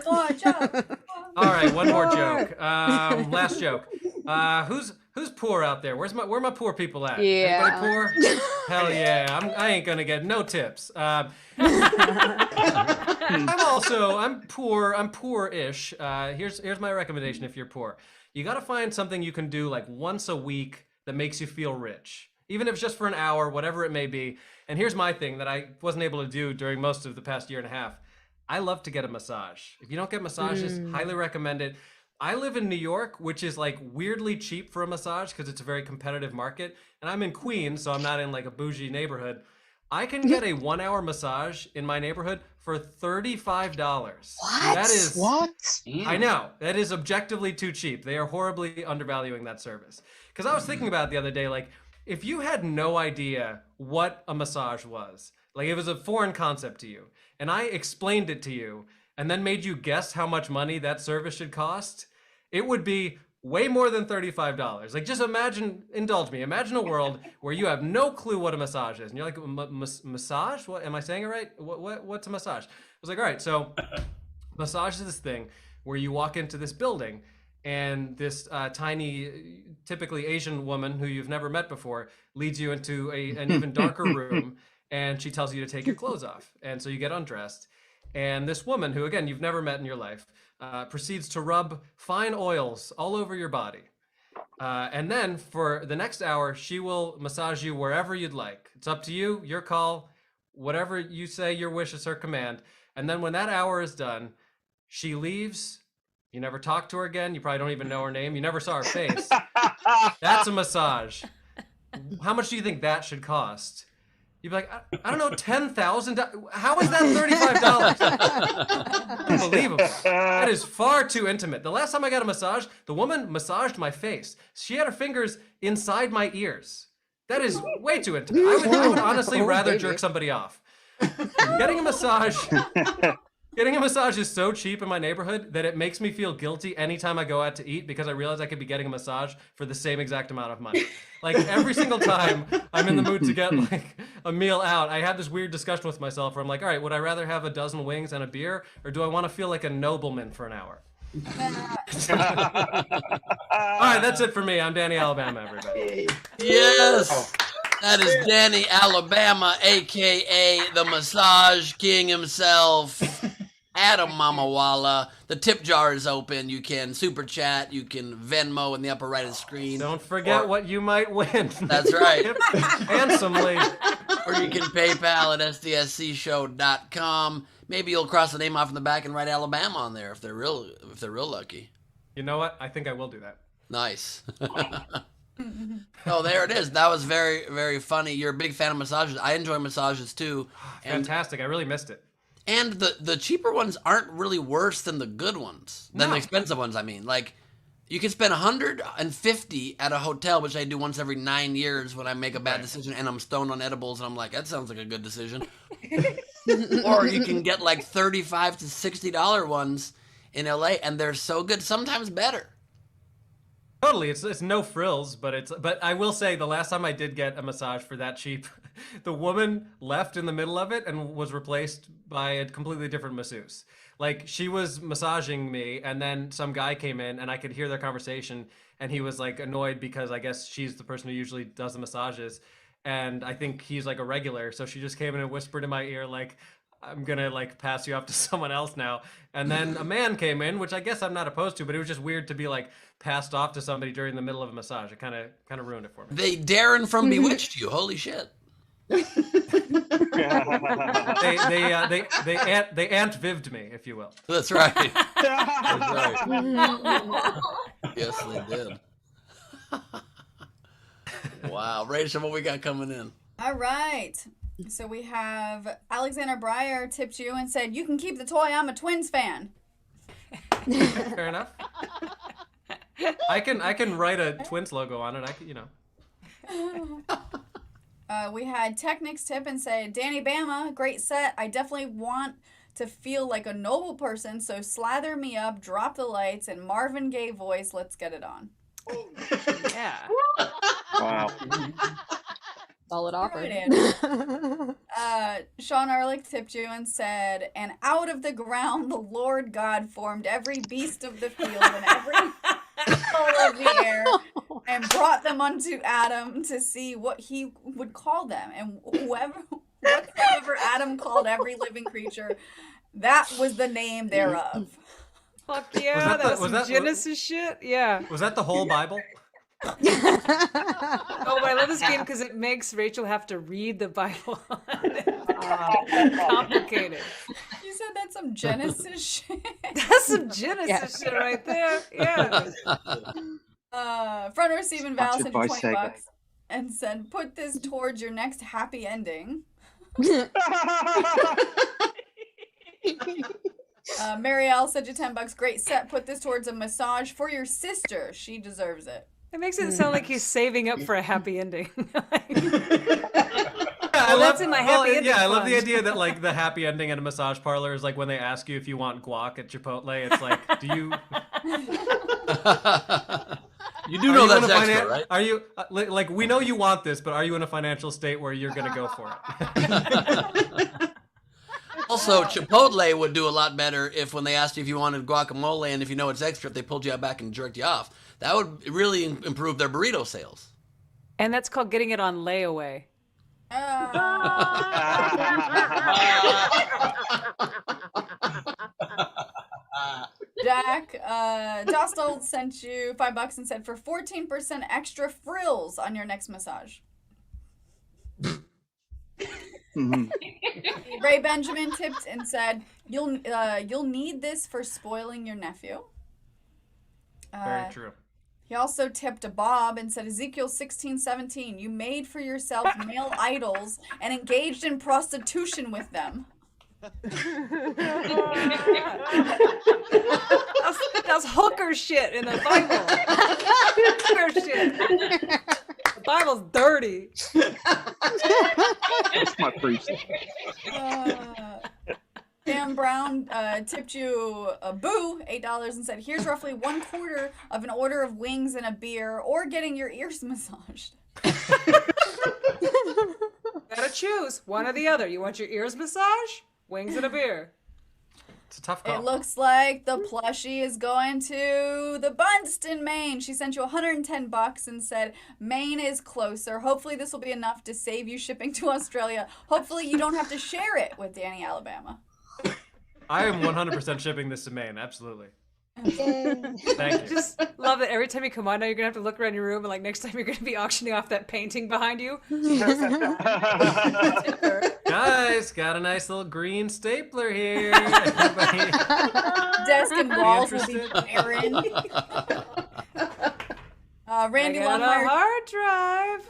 more joke. All right, one more joke. Last joke. Who's poor out there? Where are my poor people at? Yeah. Anybody poor? Hell yeah. I ain't gonna get no tips. I'm poor. I'm poor-ish. Here's my recommendation if you're poor. You gotta find something you can do like once a week that makes you feel rich. Even if it's just for an hour, whatever it may be. And here's my thing that I wasn't able to do during most of the past year and a half. I love to get a massage. If you don't get massages, highly recommend it. I live in New York, which is like weirdly cheap for a massage because it's a very competitive market. And I'm in Queens, so I'm not in like a bougie neighborhood. I can get a 1 hour massage in my neighborhood for $35. What? That is What? I know. That is objectively too cheap. They are horribly undervaluing that service. Because I was thinking about it the other day, like, if you had no idea what a massage was, like it was a foreign concept to you, and I explained it to you, and then made you guess how much money that service should cost, it would be way more than $35. Like, just indulge me, imagine a world where you have no clue what a massage is, and you're like, massage? What, am I saying it right? What's a massage? I was like, all right, so massage is this thing where you walk into this building, and this tiny, typically Asian woman who you've never met before leads you into an even darker room, and she tells you to take your clothes off. And so you get undressed. And this woman, who, again, you've never met in your life, proceeds to rub fine oils all over your body. And then for the next hour, she will massage you wherever you'd like. It's up to you, your call, whatever you say, your wish is her command. And then when that hour is done, she leaves. You never talk to her again. You probably don't even know her name. You never saw her face. That's a massage. How much do you think that should cost? You'd be like, I don't know, $10,000? How is that $35? Unbelievable. That is far too intimate. The last time I got a massage, the woman massaged my face. She had her fingers inside my ears. That is way too intimate. I would honestly rather jerk somebody off. Getting a massage is so cheap in my neighborhood that it makes me feel guilty anytime I go out to eat because I realize I could be getting a massage for the same exact amount of money. Like every single time I'm in the mood to get like a meal out, I have this weird discussion with myself where I'm like, all right, would I rather have a dozen wings and a beer, or do I want to feel like a nobleman for an hour? All right, that's it for me. I'm Danny Alabama, everybody. Yes! That is Danny Alabama, a.k.a. the Massage King himself, Adam Mamawala. The tip jar is open. You can super chat. You can Venmo in the upper right of the screen. Don't forget what you might win. That's right. Handsomely. Or you can PayPal at sdscshow.com. Maybe you'll cross the name off in the back and write Alabama on there if they're real lucky. You know what? I think I will do that. Nice. Oh, there it is. That was very, very funny. You're a big fan of massages. I enjoy massages too. Fantastic. I really missed it. And the cheaper ones aren't really worse than the good ones, than the expensive ones. I mean, like you can spend $150 at a hotel, which I do once every 9 years when I make a bad decision and I'm stoned on edibles and I'm like, that sounds like a good decision. Or you can get like $35 to $60 ones in LA, and they're so good, sometimes better. Totally, it's no frills, but I will say the last time I did get a massage for that cheap, the woman left in the middle of it and was replaced by a completely different masseuse. Like she was massaging me, and then some guy came in, and I could hear their conversation, and he was like annoyed because I guess she's the person who usually does the massages, and I think he's like a regular, so she just came in and whispered in my ear like, I'm gonna like pass you off to someone else now. And then a man came in, which I guess I'm not opposed to, but it was just weird to be like passed off to somebody during the middle of a massage. It kind of ruined it for me. They Darren from Bewitched you. Holy shit. They Aunt Viv'd me, if you will. That's right. That's right. Yes, they did. Wow, Rachel, what we got coming in? All right. So we have Alexander Breyer tipped you and said, "You can keep the toy. I'm a Twins fan." Fair enough. I can write a Twins logo on it. We had Technics tip and say, "Danny Bama, great set. I definitely want to feel like a noble person, so slather me up, drop the lights, and Marvin Gaye voice. Let's get it on." Yeah. Wow. Solid offer. Right, Andrew. Sean Ehrlich tipped you and said, "And out of the ground the Lord God formed every beast of the field and every fowl of the air, and brought them unto Adam to see what he would call them. And whatsoever Adam called every living creature, that was the name thereof." Fuck yeah, that was some Genesis shit. Yeah. Was that the whole Bible? Oh, but I love this game because it makes Rachel have to read the Bible. Complicated. You said that's some Genesis shit. That's some Genesis shit right there. Yeah. Front row Stephen Val Sponsored sent you by 20 Sega. bucks and said, "Put this towards your next happy ending." Marielle sent you 10 bucks. "Great set. Put this towards a massage for your sister. She deserves it." It makes it sound like he's saving up for a happy ending. I that's in my happy ending Yeah, I love the fund. idea that like the happy ending at a massage parlor is like when they ask you if you want guac at Chipotle. It's like, do you? You do know that's extra, right? Are you like we know you want this, but are you in a financial state where you're gonna go for it? Also, Chipotle would do a lot better if when they asked you if you wanted guacamole and if you know it's extra, if they pulled you out back and jerked you off. That would really improve their burrito sales. And that's called getting it on layaway. Jack, Dostal sent you $5 and said, "For 14% extra frills on your next massage." Ray Benjamin tipped and said, "You'll need this for spoiling your nephew." Very true. He also tipped a Bob and said, "Ezekiel 16:17, you made for yourself male idols and engaged in prostitution with them." That's hooker shit in the Bible. Hooker shit. The Bible's dirty. That's my priest. Dan Brown tipped you a boo, $8, and said, "Here's roughly 1/4 of an order of wings and a beer, or getting your ears massaged." Gotta choose one or the other. You want your ears massage? Wings and a beer. It's a tough call. It looks like the plushie is going to the Bunston, Maine. She sent you 110 bucks and said, "Maine is closer. Hopefully this will be enough to save you shipping to Australia. Hopefully you don't have to share it with Danny, Alabama." I am 100% shipping this to Maine. Absolutely. Thank you. Just love that every time you come on now, you're gonna have to look around your room, and like next time you're gonna be auctioning off that painting behind you. Guys, got a nice little green stapler here. Everybody Desk and walls will be interested? barren. Randy I got a Longmire. hard drive.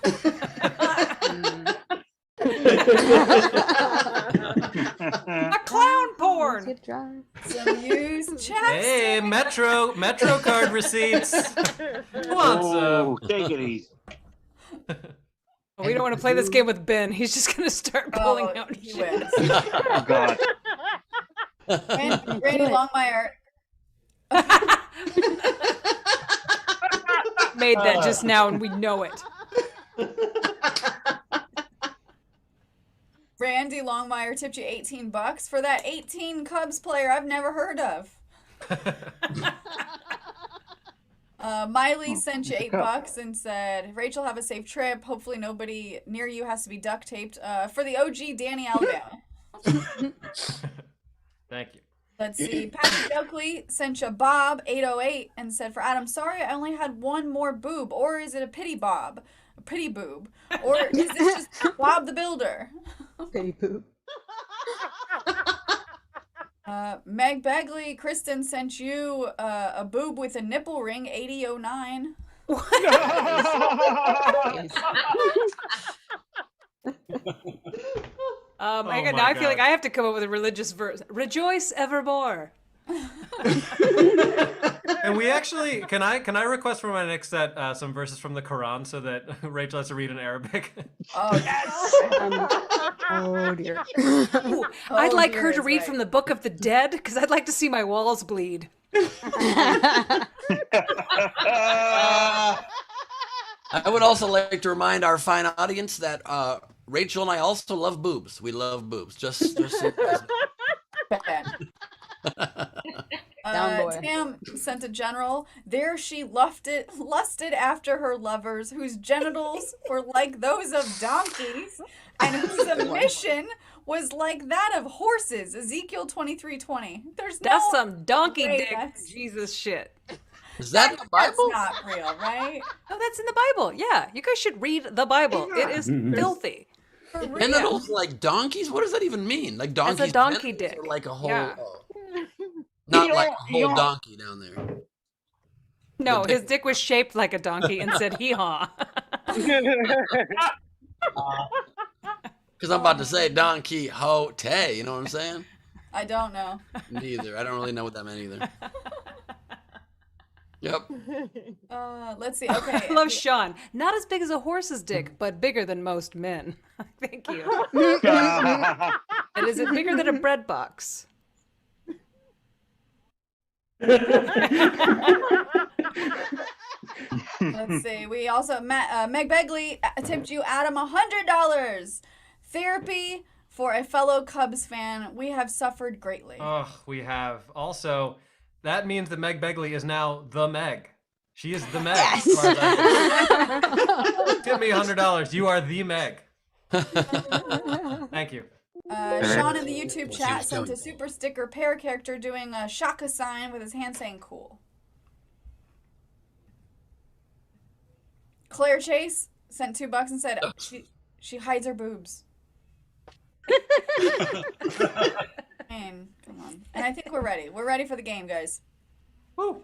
A clown porn. Good drive. Some used chapstick. Hey, Metro card receipts. Who wants Oh, take it easy. We don't want to play this game with Ben. He's just gonna start pulling out He shit. wins. Oh, God. Randy Longmire. made that just now, and we know it. Randy Longmire tipped you $18 for that 18 Cubs player I've never heard of. Miley sent you $8 and said, Rachel, have a safe trip. Hopefully nobody near you has to be duct taped. For the OG Danny Alabama. Thank you. Let's see. Patrick Oakley sent you Bob 808 and said, for Adam, sorry I only had one more boob. Or is it a pity bob? A pity boob? Or is this just Bob the Builder? Pity poop. Meg Begley, Kristin sent you a boob with a nipple ring 8009. I feel like I have to come up with a religious verse. Rejoice evermore. And we actually can I request for my next set some verses from the Quran so that Rachel has to read in Arabic? Oh yes. Oh dear. Ooh, I'd like her to read from the Book of the Dead because I'd like to see my walls bleed. I would also like to remind our fine audience that Rachel and I also love boobs. We love boobs. Just so you guys know. Tam sent a general. There she lusted after her lovers, whose genitals were like those of donkeys, and whose emission was like that of horses. Ezekiel 23:20. That's some donkey way dick that's- Jesus shit. Is that in the Bible? That's not real, right? No, that's in the Bible. Yeah, you guys should read the Bible. It is filthy. For real. Genitals like donkeys? What does that even mean? Like donkeys? That's a donkey genitals dick. or like a whole, Yeah. not like a whole donkey down there. No, his dick was shaped like a donkey and said hee haw. Because I'm about to say Don Quixote. You know what I'm saying? I don't know. Neither. I don't really know what that meant either. Yep. Let's see. Okay. I love Sean. Not as big as a horse's dick, but bigger than most men. Thank you. And is it bigger than a bread box? Let's see. We also Meg Begley tipped you Adam $100. Therapy for a fellow Cubs fan. We have suffered greatly. Oh, we have. Also, that means that Meg Begley is now the Meg. She is the Meg. Yes. As far as I Give me $100. You are the Meg. Thank you. Sean in the YouTube We'll see chat what's sent going. a super sticker pair character doing a shaka sign with his hand saying cool. Claire Chase sent $2 and said she hides her boobs. Man, come on. And I think we're ready. We're ready for the game, guys. Woo.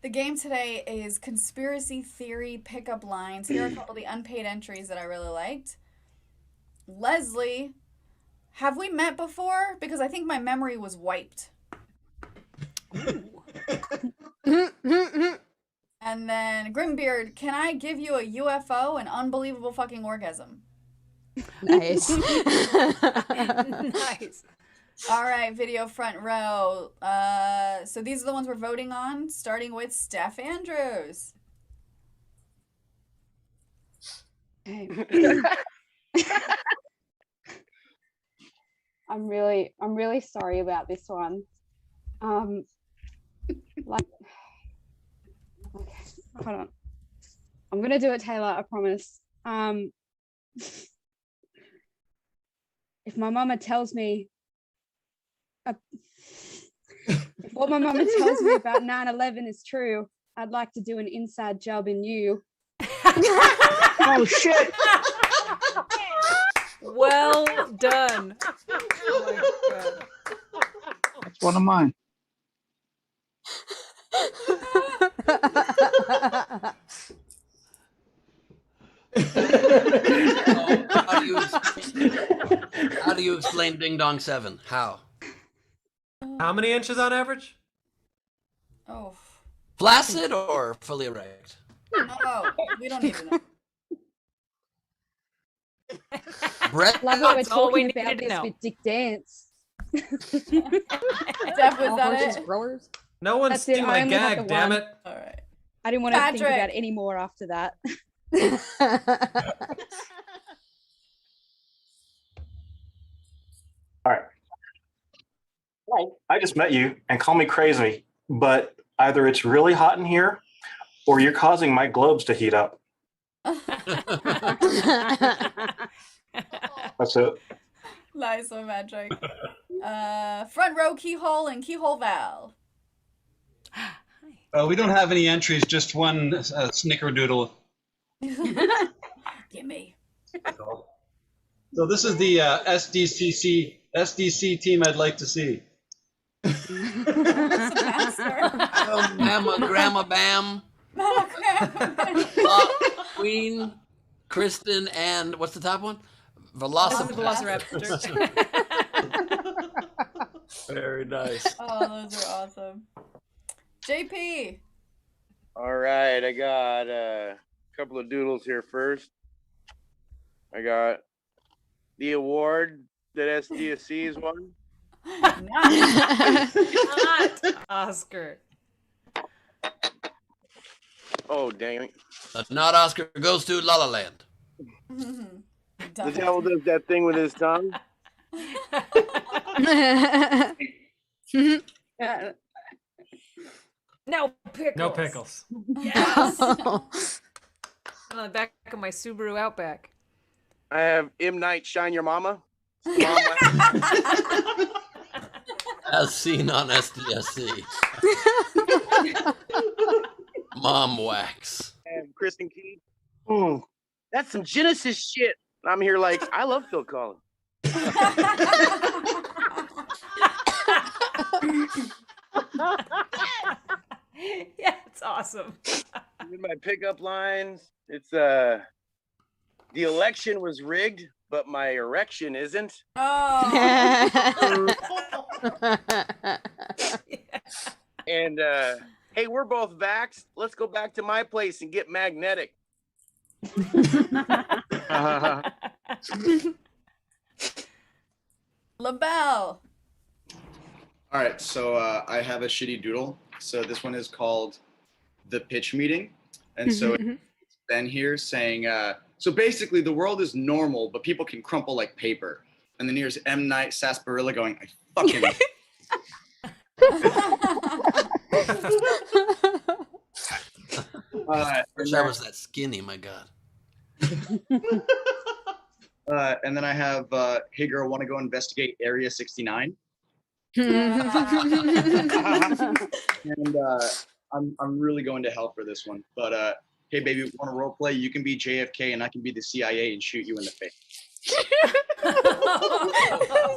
The game today is conspiracy theory pickup lines. Here are a couple of the unpaid entries that I really liked. Leslie, have we met before? Because I think my memory was wiped. And then Grimbeard, can I give you a UFO, an unbelievable fucking orgasm? Nice. Nice. All right, video front row. So these are the ones we're voting on, starting with Steph Andrews. Okay. I'm really sorry about this one. Like, okay, hold on. I'm gonna do it, Taylor. I promise. If my mama tells me, if what my mama tells me about 9/11 is true, I'd like to do an inside job in you. Oh shit! Well done. Oh my God. That's one of mine. How do you explain Ding Dong 7? How? How many inches on average? Oh, Flaccid or fully erect? no, we don't need to know. Brett? Love that we're That's all we talking about needed to this know. with Dick Dance. Steph, was that it? Growers. No one's That's it, stealing I my only got gag, the damn one. it. All right. I didn't want to think Patrick. about any more after that. All right. I just met you and call me crazy, but either it's really hot in here or you're causing my globes to heat up. That's it. Nice one, Patrick. Front row keyhole and keyhole Val. We don't have any entries, just one snickerdoodle. Gimme. So this is the SDC team I'd like to see. Mama, Grandma Bam, Queen, Kristin, and what's the top one? Velociraptor. Very nice. Oh, those are awesome. JP. All right, I got a couple of doodles here first. I got the award that SDSC has won. Not Oscar. Oh, dang it. Not Oscar goes to La La Land. The devil does that thing with his tongue. No pickles. No pickles. Yes. On the back of my Subaru Outback. I have M. Night Shine Your Mama. As seen on SDSC. Mom wax. And Kristin Key. That's some Genesis shit. I'm here like, I love Phil Collins. Yeah, it's awesome. With my pickup lines, it's the election was rigged, but my erection isn't. Oh. And hey, we're both vaxxed. Let's go back to my place and get magnetic. LaBelle. All right, so I have a shitty doodle. So this one is called The Pitch Meeting. And so it's Ben here saying, so basically the world is normal, but people can crumple like paper. And then here's M. Night Sarsaparilla going, I fucking... Wish I was that skinny, my God. And then I have, hey girl, want to go investigate Area 69? And I'm really going to hell for this one. But hey baby, want to role play? You can be JFK and I can be the CIA and shoot you in the face.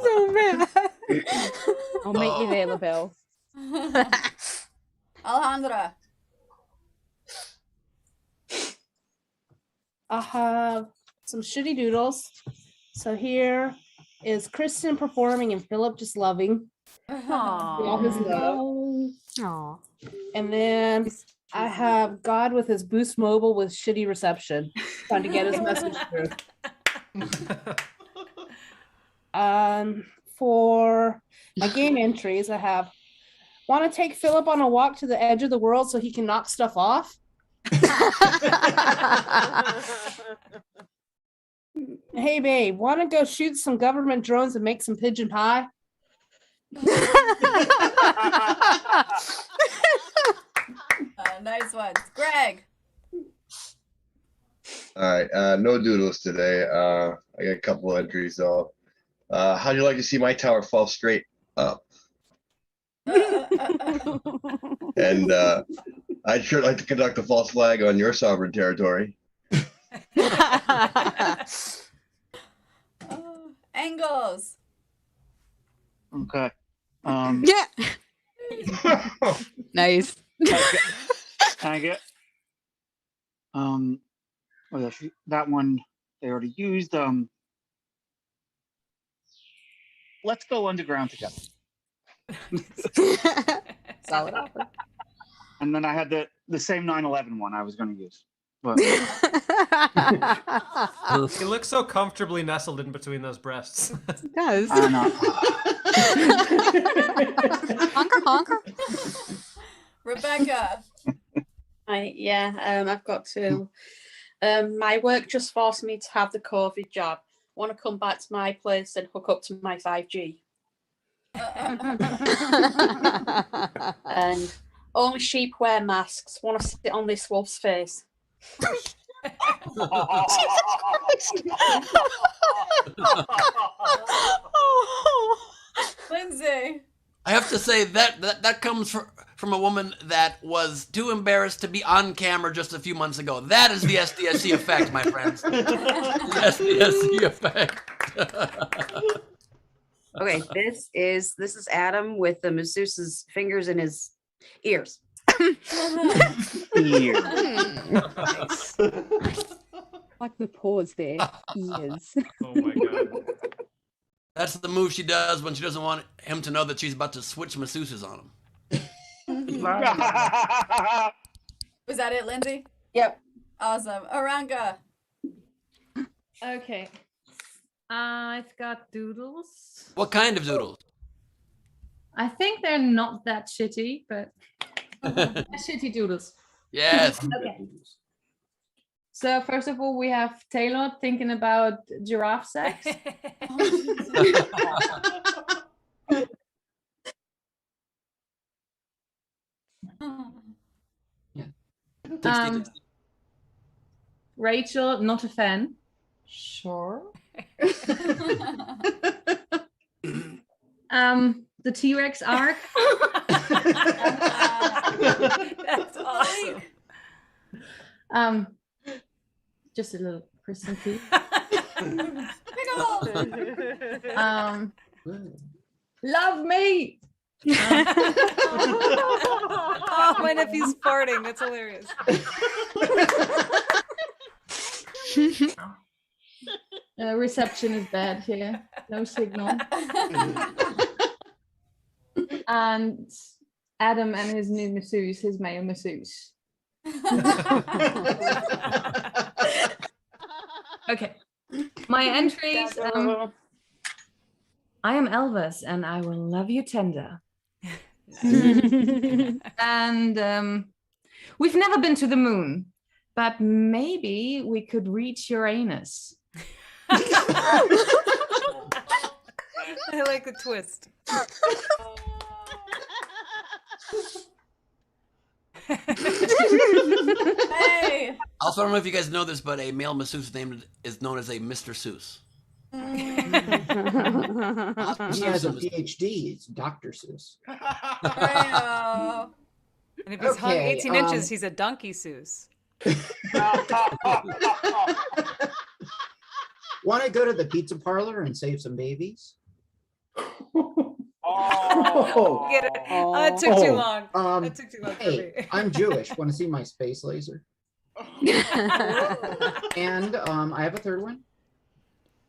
So bad. I'll meet you there, LaBelle. Alejandra. I have some shitty doodles. So here is Kristin performing and Philip just loving. All his love. Aww. And then I have God with his Boost Mobile with shitty reception, trying to get his message through. For my game entries, I have want to take Philip on a walk to the edge of the world so he can knock stuff off. Hey babe, want to go shoot some government drones and make some pigeon pie? Nice ones. Greg. All right, no doodles today. I got a couple of entries though. How'd you like to see my tower fall straight up? And I'd sure like to conduct a false flag on your sovereign territory. Angles. Okay. Yeah. Nice. Can I get oh, that one they already used. Let's go underground together. Solid offer. And then I had the same 9/11 one I was going to use. But He looks so comfortably nestled in between those breasts. It does. I know. Honker, honker. Rebecca. Yeah, I've got to. My work just forced me to have the COVID job. Want to come back to my place and hook up to my 5G. And only sheep wear masks. Want to sit on this wolf's face. Lindsay. I have to say that comes from a woman that was too embarrassed to be on camera just a few months ago. That is the SDSC effect, my friends. The SDSC effect. Okay, this is Adam with the masseuse's fingers in his ears. Like the pause there. Ears. Oh my god. That's the move she does when she doesn't want him to know that she's about to switch masseuses on him. Was that it, Lindsay? Yep. Awesome. Aranga. Okay. I've got doodles. What kind of doodles? I think they're not that shitty, but shitty doodles. Yes. Okay. So first of all, we have Taylor thinking about giraffe sex. Rachel, not a fan. Sure. The T-Rex arc. That's awesome. Just a little Kristin key. Love me. Oh, my nephew's farting. That's hilarious. Reception is bad here. No signal. And Adam and his new masseuse, his male masseuse. Okay. My entries. I am Elvis, and I will love you tender. And we've never been to the moon, but maybe we could reach Uranus. I like the twist. Hey. Also, I don't know if you guys know this, but a male masseuse is known as a Mr. Seuss. He has a PhD. It's Dr. Seuss. And if he's hung Okay, 18 inches, he's a donkey Seuss. Want to go to the pizza parlor and save some babies? Get it. It took too long. It took too long for Hey, me. I'm Jewish. Want to see my space laser? And I have a third one.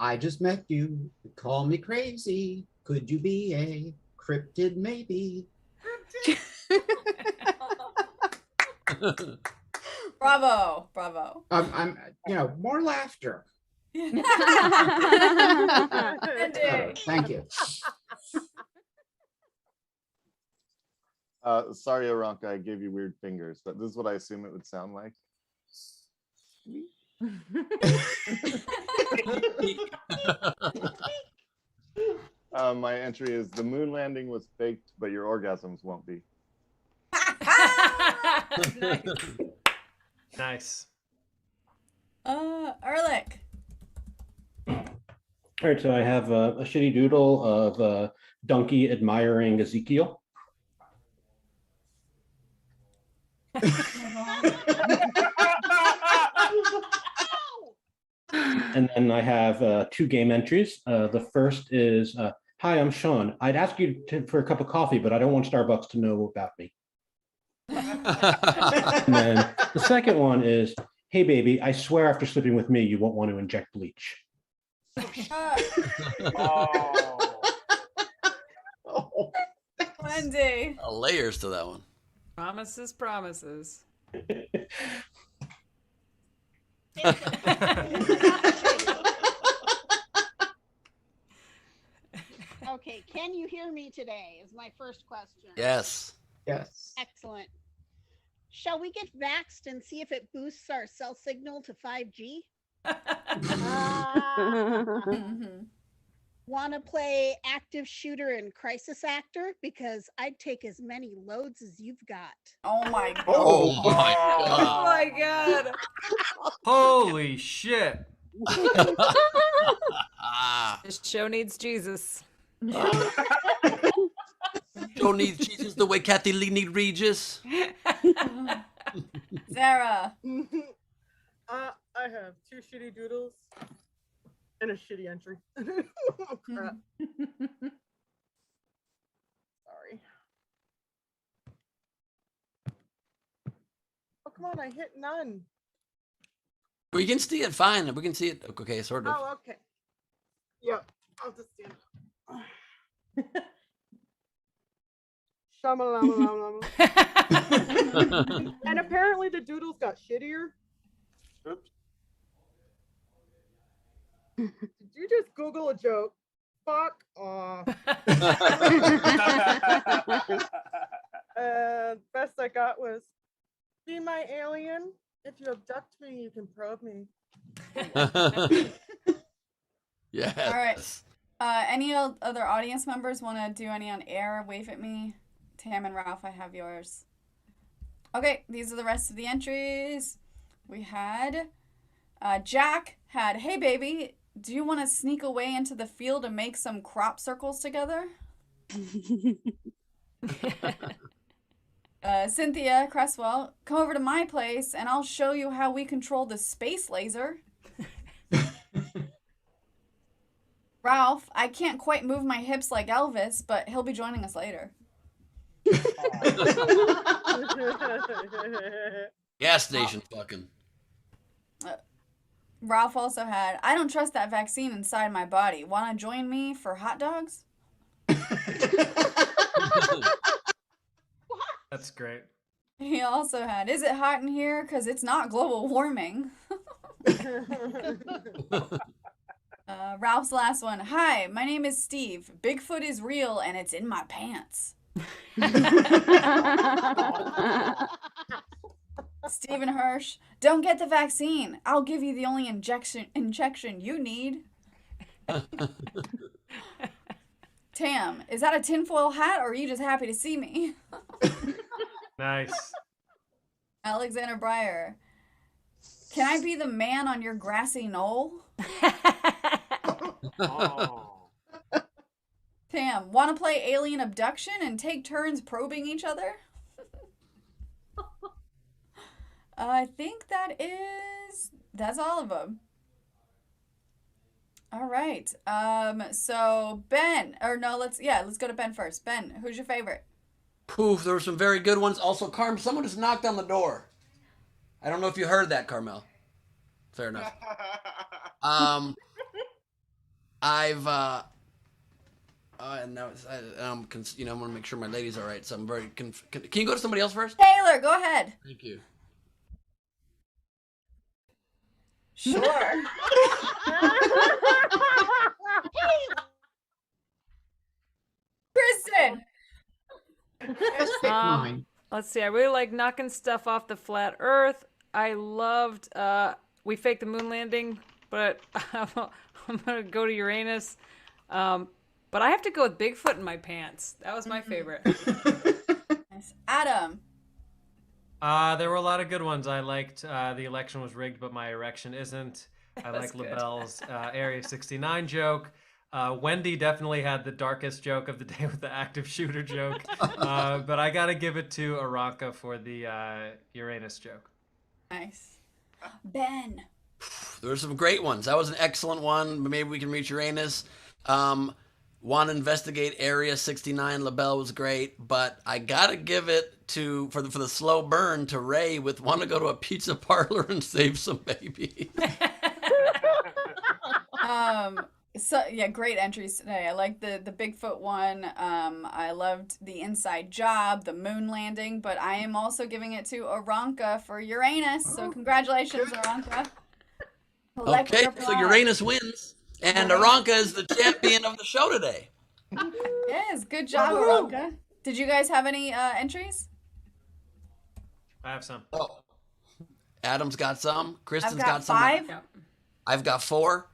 I just met you. Call me crazy. Could you be a cryptid maybe? Bravo. Bravo. I'm more laughter. Andy. Thank you. Sorry, Aranka, I gave you weird fingers, but this is what I assume it would sound like. My entry is the moon landing was faked, but your orgasms won't be. Nice. Erlich. All right, so I have a shitty doodle of a donkey admiring Ezekiel. And then I have two game entries. The first is, hi, I'm Sean. I'd ask you for a cup of coffee, but I don't want Starbucks to know about me. And then the second one is, hey, baby, I swear after sleeping with me, you won't want to inject bleach. Wendy. Layers to that one. Promises, promises. Okay, can you hear me today is my first question. Yes. Yes. Excellent. Shall we get vaxxed and see if it boosts our cell signal to 5G? Want to play active shooter and crisis actor? Because I'd take as many loads as you've got. Oh my god. Oh my Oh my god. Holy shit. This show needs Jesus. Joe needs Jesus the way Kathy Lee need Regis. Sarah. I have 2 shitty doodles and a shitty entry. Oh, crap. Sorry. Oh, come on, I hit none. We can see it fine. We can see it. Okay, sort of. Oh, okay. Yep, I'll just stand up. Shamalama. And apparently the doodles got shittier. Oops. Did you just Google a joke? Fuck off. And best I got was, be my alien. If you abduct me, you can probe me. Yes. All right. Any other audience members want to do any on air? Wave at me. Tam and Ralph, I have yours. Okay, these are the rest of the entries. We had Jack had, hey baby, do you want to sneak away into the field and make some crop circles together? Cynthia Cresswell, come over to my place and I'll show you how we control the space laser. Ralph, I can't quite move my hips like Elvis, but he'll be joining us later. Gas station fucking. Ralph also had, I don't trust that vaccine inside my body. Want to join me for hot dogs? That's great. He also had, is it hot in here? Because it's not global warming. Ralph's last one. Hi, my name is Steve. Bigfoot is real and it's in my pants. Stephen Hirsch, don't get the vaccine. I'll give you the only injection you need. Tam, is that a tinfoil hat or are you just happy to see me? Nice. Alexander Breyer, can I be the man on your grassy knoll? Tam, want to play alien abduction and take turns probing each other? I think that's all of them. All right. So Ben, let's go to Ben first. Ben, who's your favorite? Poof, there were some very good ones. Also, Carm, someone just knocked on the door. I don't know if you heard that, Carmel. Fair enough. And now I want to make sure my lady's all right. So I'm very can you go to somebody else first? Taylor, go ahead. Thank you. Sure. Kristin. Let's see. I really like knocking stuff off the flat Earth. I loved we faked the moon landing, but I'm gonna go to Uranus. But I have to go with Bigfoot in my pants. That was my favorite. Nice. Adam. There were a lot of good ones. I liked the election was rigged, but my erection isn't. I like LaBelle's Area 69 joke. Wendy definitely had the darkest joke of the day with the active shooter joke. But I got to give it to Aranka for the Uranus joke. Nice. Ben. There were some great ones. That was an excellent one. But maybe we can reach Uranus. Want to investigate Area 69. LaBelle was great, but I gotta give it to for the slow burn to Ray with want to go to a pizza parlor and save some baby. So yeah, great entries today. I like the Bigfoot one. I loved the inside job, the moon landing, but I am also giving it to Aranka for Uranus. So congratulations, Aranka. Okay, so Uranus wins. And Aranka is the champion of the show today. Yes, good job, Aranka. Did you guys have any entries? I have some. Oh. Adam's got some. Kristen's I've got some. 5. I've got 4.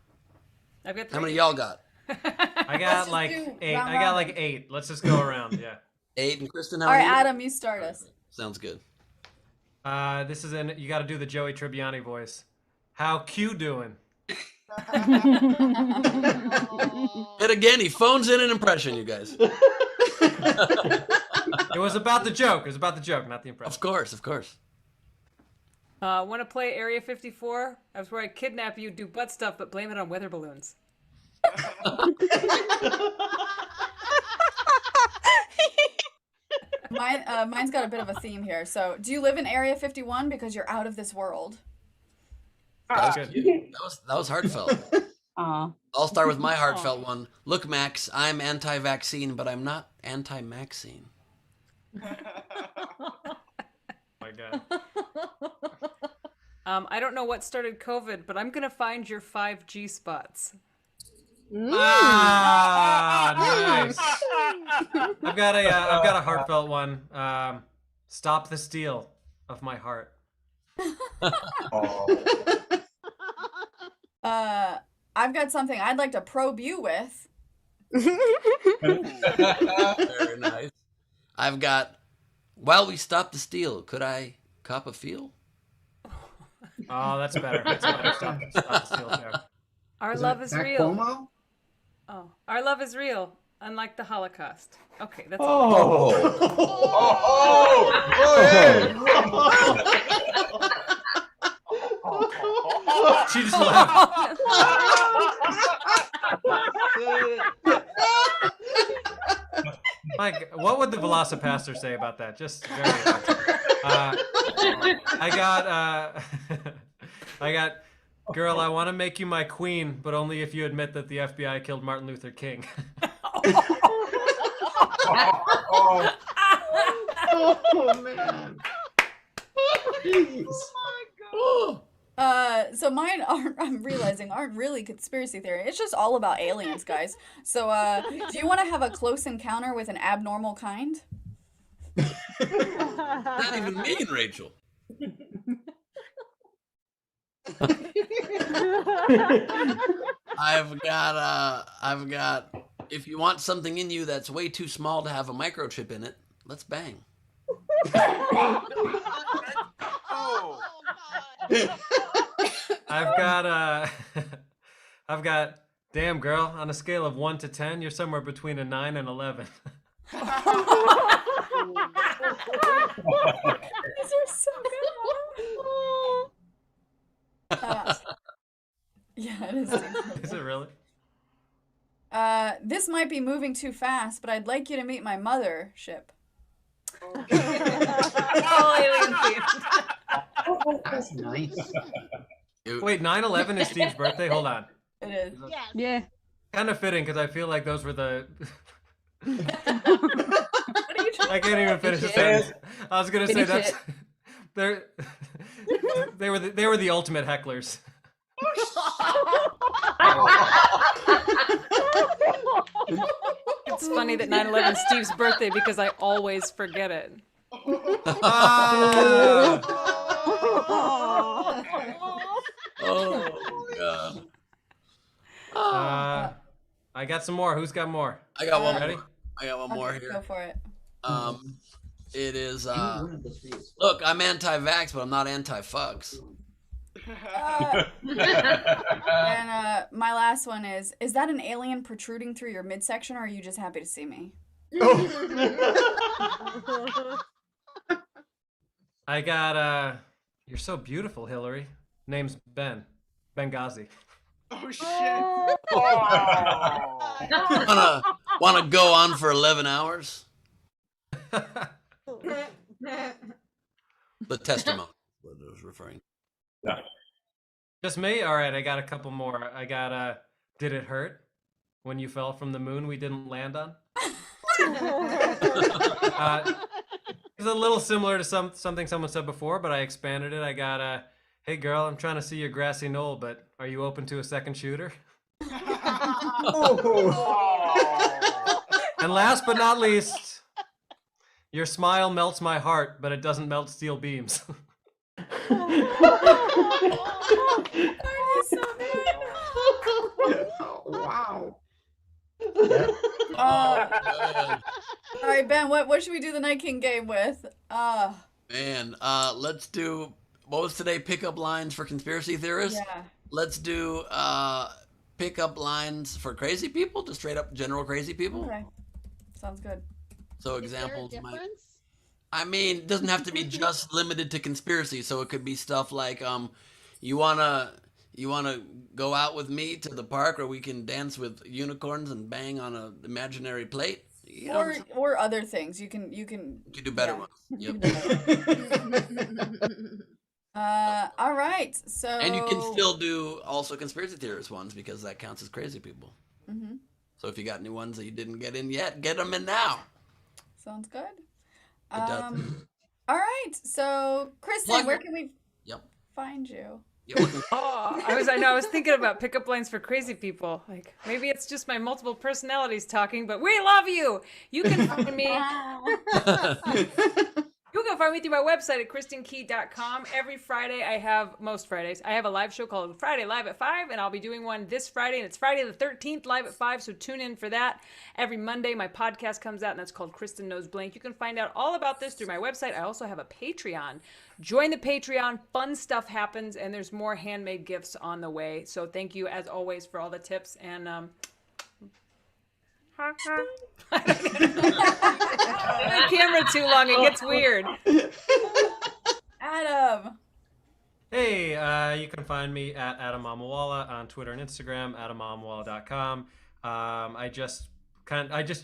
I've got 3. How many y'all got? I got like 8. I got like 8. Let's just go around. Yeah. 8 and Kristen. How All right, many? Adam, you start us. Sounds good. This is you got to do the Joey Tribbiani voice. How Q doing? And again, he phones in an impression, you guys. It was about the joke. It was about the joke, not the impression. Of course, of course. Want to play Area 54? That's where I kidnap you, do butt stuff, but blame it on weather balloons. Mine's got a bit of a theme here. So, do you live in Area 51 because you're out of this world? That was cute. That was heartfelt. I'll start with my heartfelt one. Look, Max, I'm anti-vaccine, but I'm not anti-Maxine. My God. I don't know what started COVID, but I'm gonna find your 5G spots. Ah, nice. I've got a heartfelt one. Stop the steal of my heart. I've got something I'd like to probe you with. Very nice. I've got, while we stop the steal, could I cop a feel? Oh, that's better. That's better. Stop the steal there. Our love is real. Oh, our love is real, unlike the Holocaust. Okay, that's all. She just laughed. Mike, what would the Velocipaster say about that? Just very I got, girl, I want to make you my queen, but only if you admit that the FBI killed Martin Luther King. Oh man. Jeez. So mine I'm realizing aren't really conspiracy theory. It's just all about aliens, guys. So, do you want to have a close encounter with an abnormal kind? Not even mean, Rachel. I've got, if you want something in you that's way too small to have a microchip in it, let's bang. I've got, damn girl, on a scale of 1 to 10, you're somewhere between a 9 and 11. These are so good. Yeah, it is. Is it really? This might be moving too fast, but I'd like you to meet my mother ship. All alien themed. That's nice. Wait, 9/11 is Steve's birthday? Hold on. It is. Yes. Yeah. Kind of fitting because I feel like those were the. What are you trying I can't even finish the sentence. I was gonna say Finish that's it. they were the ultimate hecklers. It's funny that 9/11 is Steve's birthday because I always forget it. Oh God. I got some more. Who's got more? I got one. Ready? More. I got one more here. Go for it. It is. Look, I'm anti-vax, but I'm not anti-fucks. And my last one is that an alien protruding through your midsection, or are you just happy to see me? I got you're so beautiful, Hillary. Name's Ben. Benghazi. Oh shit. Wanna go on for 11 hours? The testimony. What I was referring. Yeah. Just me? All right, I got a couple more. I got did it hurt when you fell from the moon we didn't land on? It's a little similar to something someone said before, but I expanded it. I got hey girl, I'm trying to see your grassy knoll, but are you open to a second shooter? And last but not least, Your smile melts my heart, but it doesn't melt steel beams. Oh, wow. All right, Ben. What should we do the Night King game with? Man, let's do, what was today? Pickup lines for conspiracy theorists? Yeah. Let's do pickup lines for crazy people, just straight up general crazy people. Okay. Sounds good. So examples might. Difference? I mean, it doesn't have to be just limited to conspiracy. So it could be stuff like, you wanna go out with me to the park where we can dance with unicorns and bang on an imaginary plate? You know, Or other things. You can you do better yeah. ones. Yep. All right. So. And you can still do also conspiracy theorist ones because that counts as crazy people. Mm-hmm. So if you got any ones that you didn't get in yet, get them in now. Sounds good. It does. All right. So, Kristin, where can we find you? I was thinking about pickup lines for crazy people. Like maybe it's just my multiple personalities talking, but we love you. You can find me. You can find me through my website at kristinkey.com. Every Friday, most Fridays, I have a live show called Friday Live at 5, and I'll be doing one this Friday, and it's Friday the 13th, live at 5, so tune in for that. Every Monday, my podcast comes out, and that's called Kristin Knows Blank. You can find out all about this through my website. I also have a Patreon. Join the Patreon. Fun stuff happens, and there's more handmade gifts on the way. So thank you, as always, for all the tips, and the camera too long, it gets weird. Adam. Hey, you can find me at Adam Mamawala on Twitter and Instagram, adammamawala.com. I just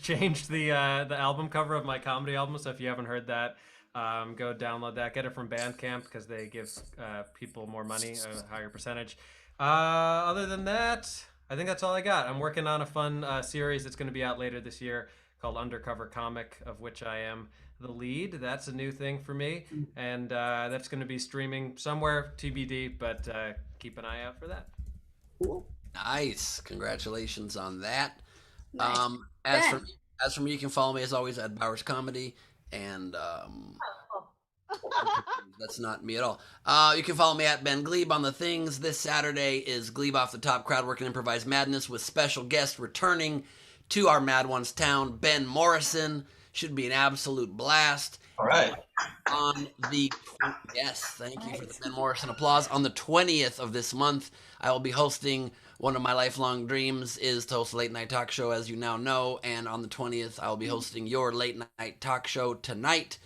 changed the album cover of my comedy album, so if you haven't heard that, go download that. Get it from Bandcamp because they give people more money, a higher percentage. Other than that, I think that's all I got. I'm working on a fun series that's going to be out later this year called Undercover Comic, of which I am the lead. That's a new thing for me, and that's going to be streaming somewhere, TBD, but keep an eye out for that. Cool. Nice. Congratulations on that. Nice. As for me, you can follow me as always at Bowers Comedy, and that's not me at all. You can follow me at Ben Gleib on the things. This Saturday is Gleib Off the Top Crowdwork and Improvised Madness with special guest returning to our Mad Ones town, Ben Morrison. Should be an absolute blast. All right. On the thank you for the Ben Morrison applause. On the 20th of this month, I will be hosting one of my lifelong dreams is to host a late night talk show, as you now know. And on the 20th, I will be hosting your late night talk show tonight.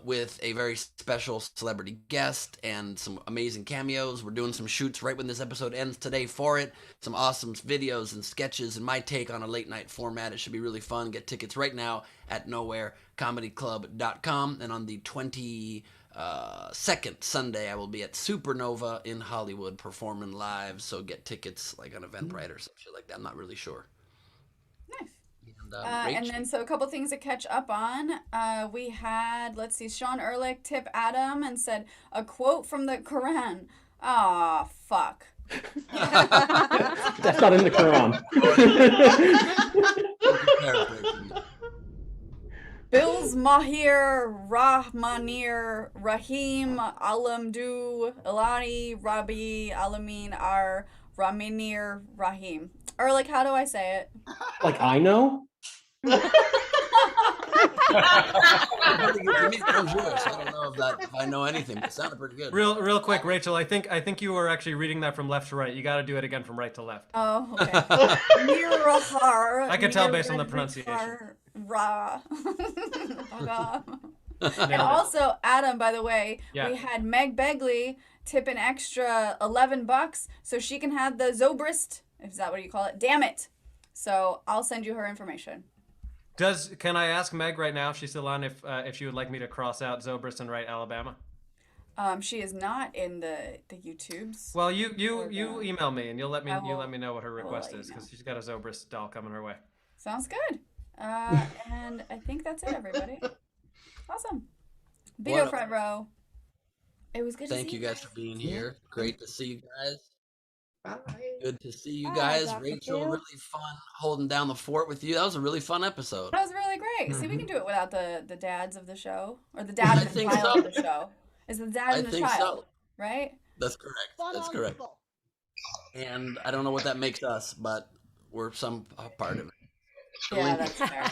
With a very special celebrity guest and some amazing cameos. We're doing some shoots right when this episode ends today for it. Some awesome videos and sketches and my take on a late night format. It should be really fun. Get tickets right now at nowherecomedyclub.com. And on the 22nd Sunday, I will be at Supernova in Hollywood performing live. So get tickets like on Eventbrite or some shit like that. I'm not really sure. And then, so a couple things to catch up on. We had, let's see, Sean Ehrlich tip Adam and said, a quote from the Quran. Aw, fuck. That's not in the Quran. Bills Mahir Rahmanir Rahim Alamdu Ilani Rabbi Alamin Ar Raminir Rahim. Ehrlich, how do I say it? Like I know? I'm Jewish. I don't know if I know anything, but it sounded pretty good. Real quick, Rachel. I think you were actually reading that from left to right. You got to do it again from right to left. Oh, okay. Mirahar. I can tell based on the pronunciation. Ra. And also, Adam, by the way, we had Meg Begley tip an extra $11 so she can have the Zobrist. Is that what you call it? Damn it. So I'll send you her information. Can I ask Meg right now if she's still on if she would like me to cross out Zobrist and write Alabama? She is not in the YouTubes. Well, you email me and you'll let me know what her request is because she's got a Zobrist doll coming her way. Sounds good. And I think that's it, everybody. Awesome. Video front row. It was good to see you. Thank you guys for being here. Great to see you guys. Bye. Good to see you Bye, guys. Dr. Rachel, Phil. really fun holding down the fort with you. That was a really fun episode. That was really great. See, we Mhm. can do it without the dads of the show, or the dad and the think child so. of the show. Is the dad I and the think child, so. right? That's correct. That's correct. And I don't know what that makes us, but we're some part of it. Yeah, that's fair.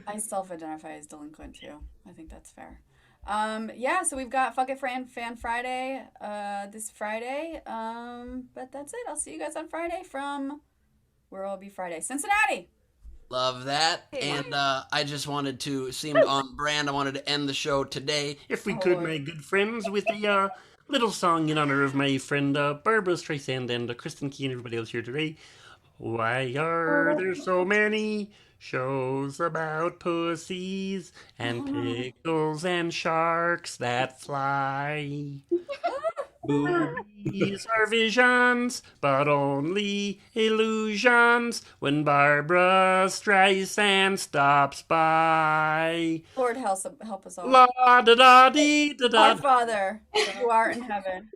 I self-identify as delinquent too. I think that's fair. Yeah, so we've got Fuck It Fan Friday this Friday. But that's it. I'll see you guys on Friday from where will it be Friday? Cincinnati. Love that. And I just wanted to seem on brand. I wanted to end the show today. If we could, my good friends, with a little song in honor of my friend Barbara Streisand and Kristin Key and everybody else here today. Why are there so many shows about pussies and pickles and sharks that fly? Boobies are visions, but only illusions when Barbara Streisand stops by. Lord help us all. La da da dee da da. Our Father, who art in heaven.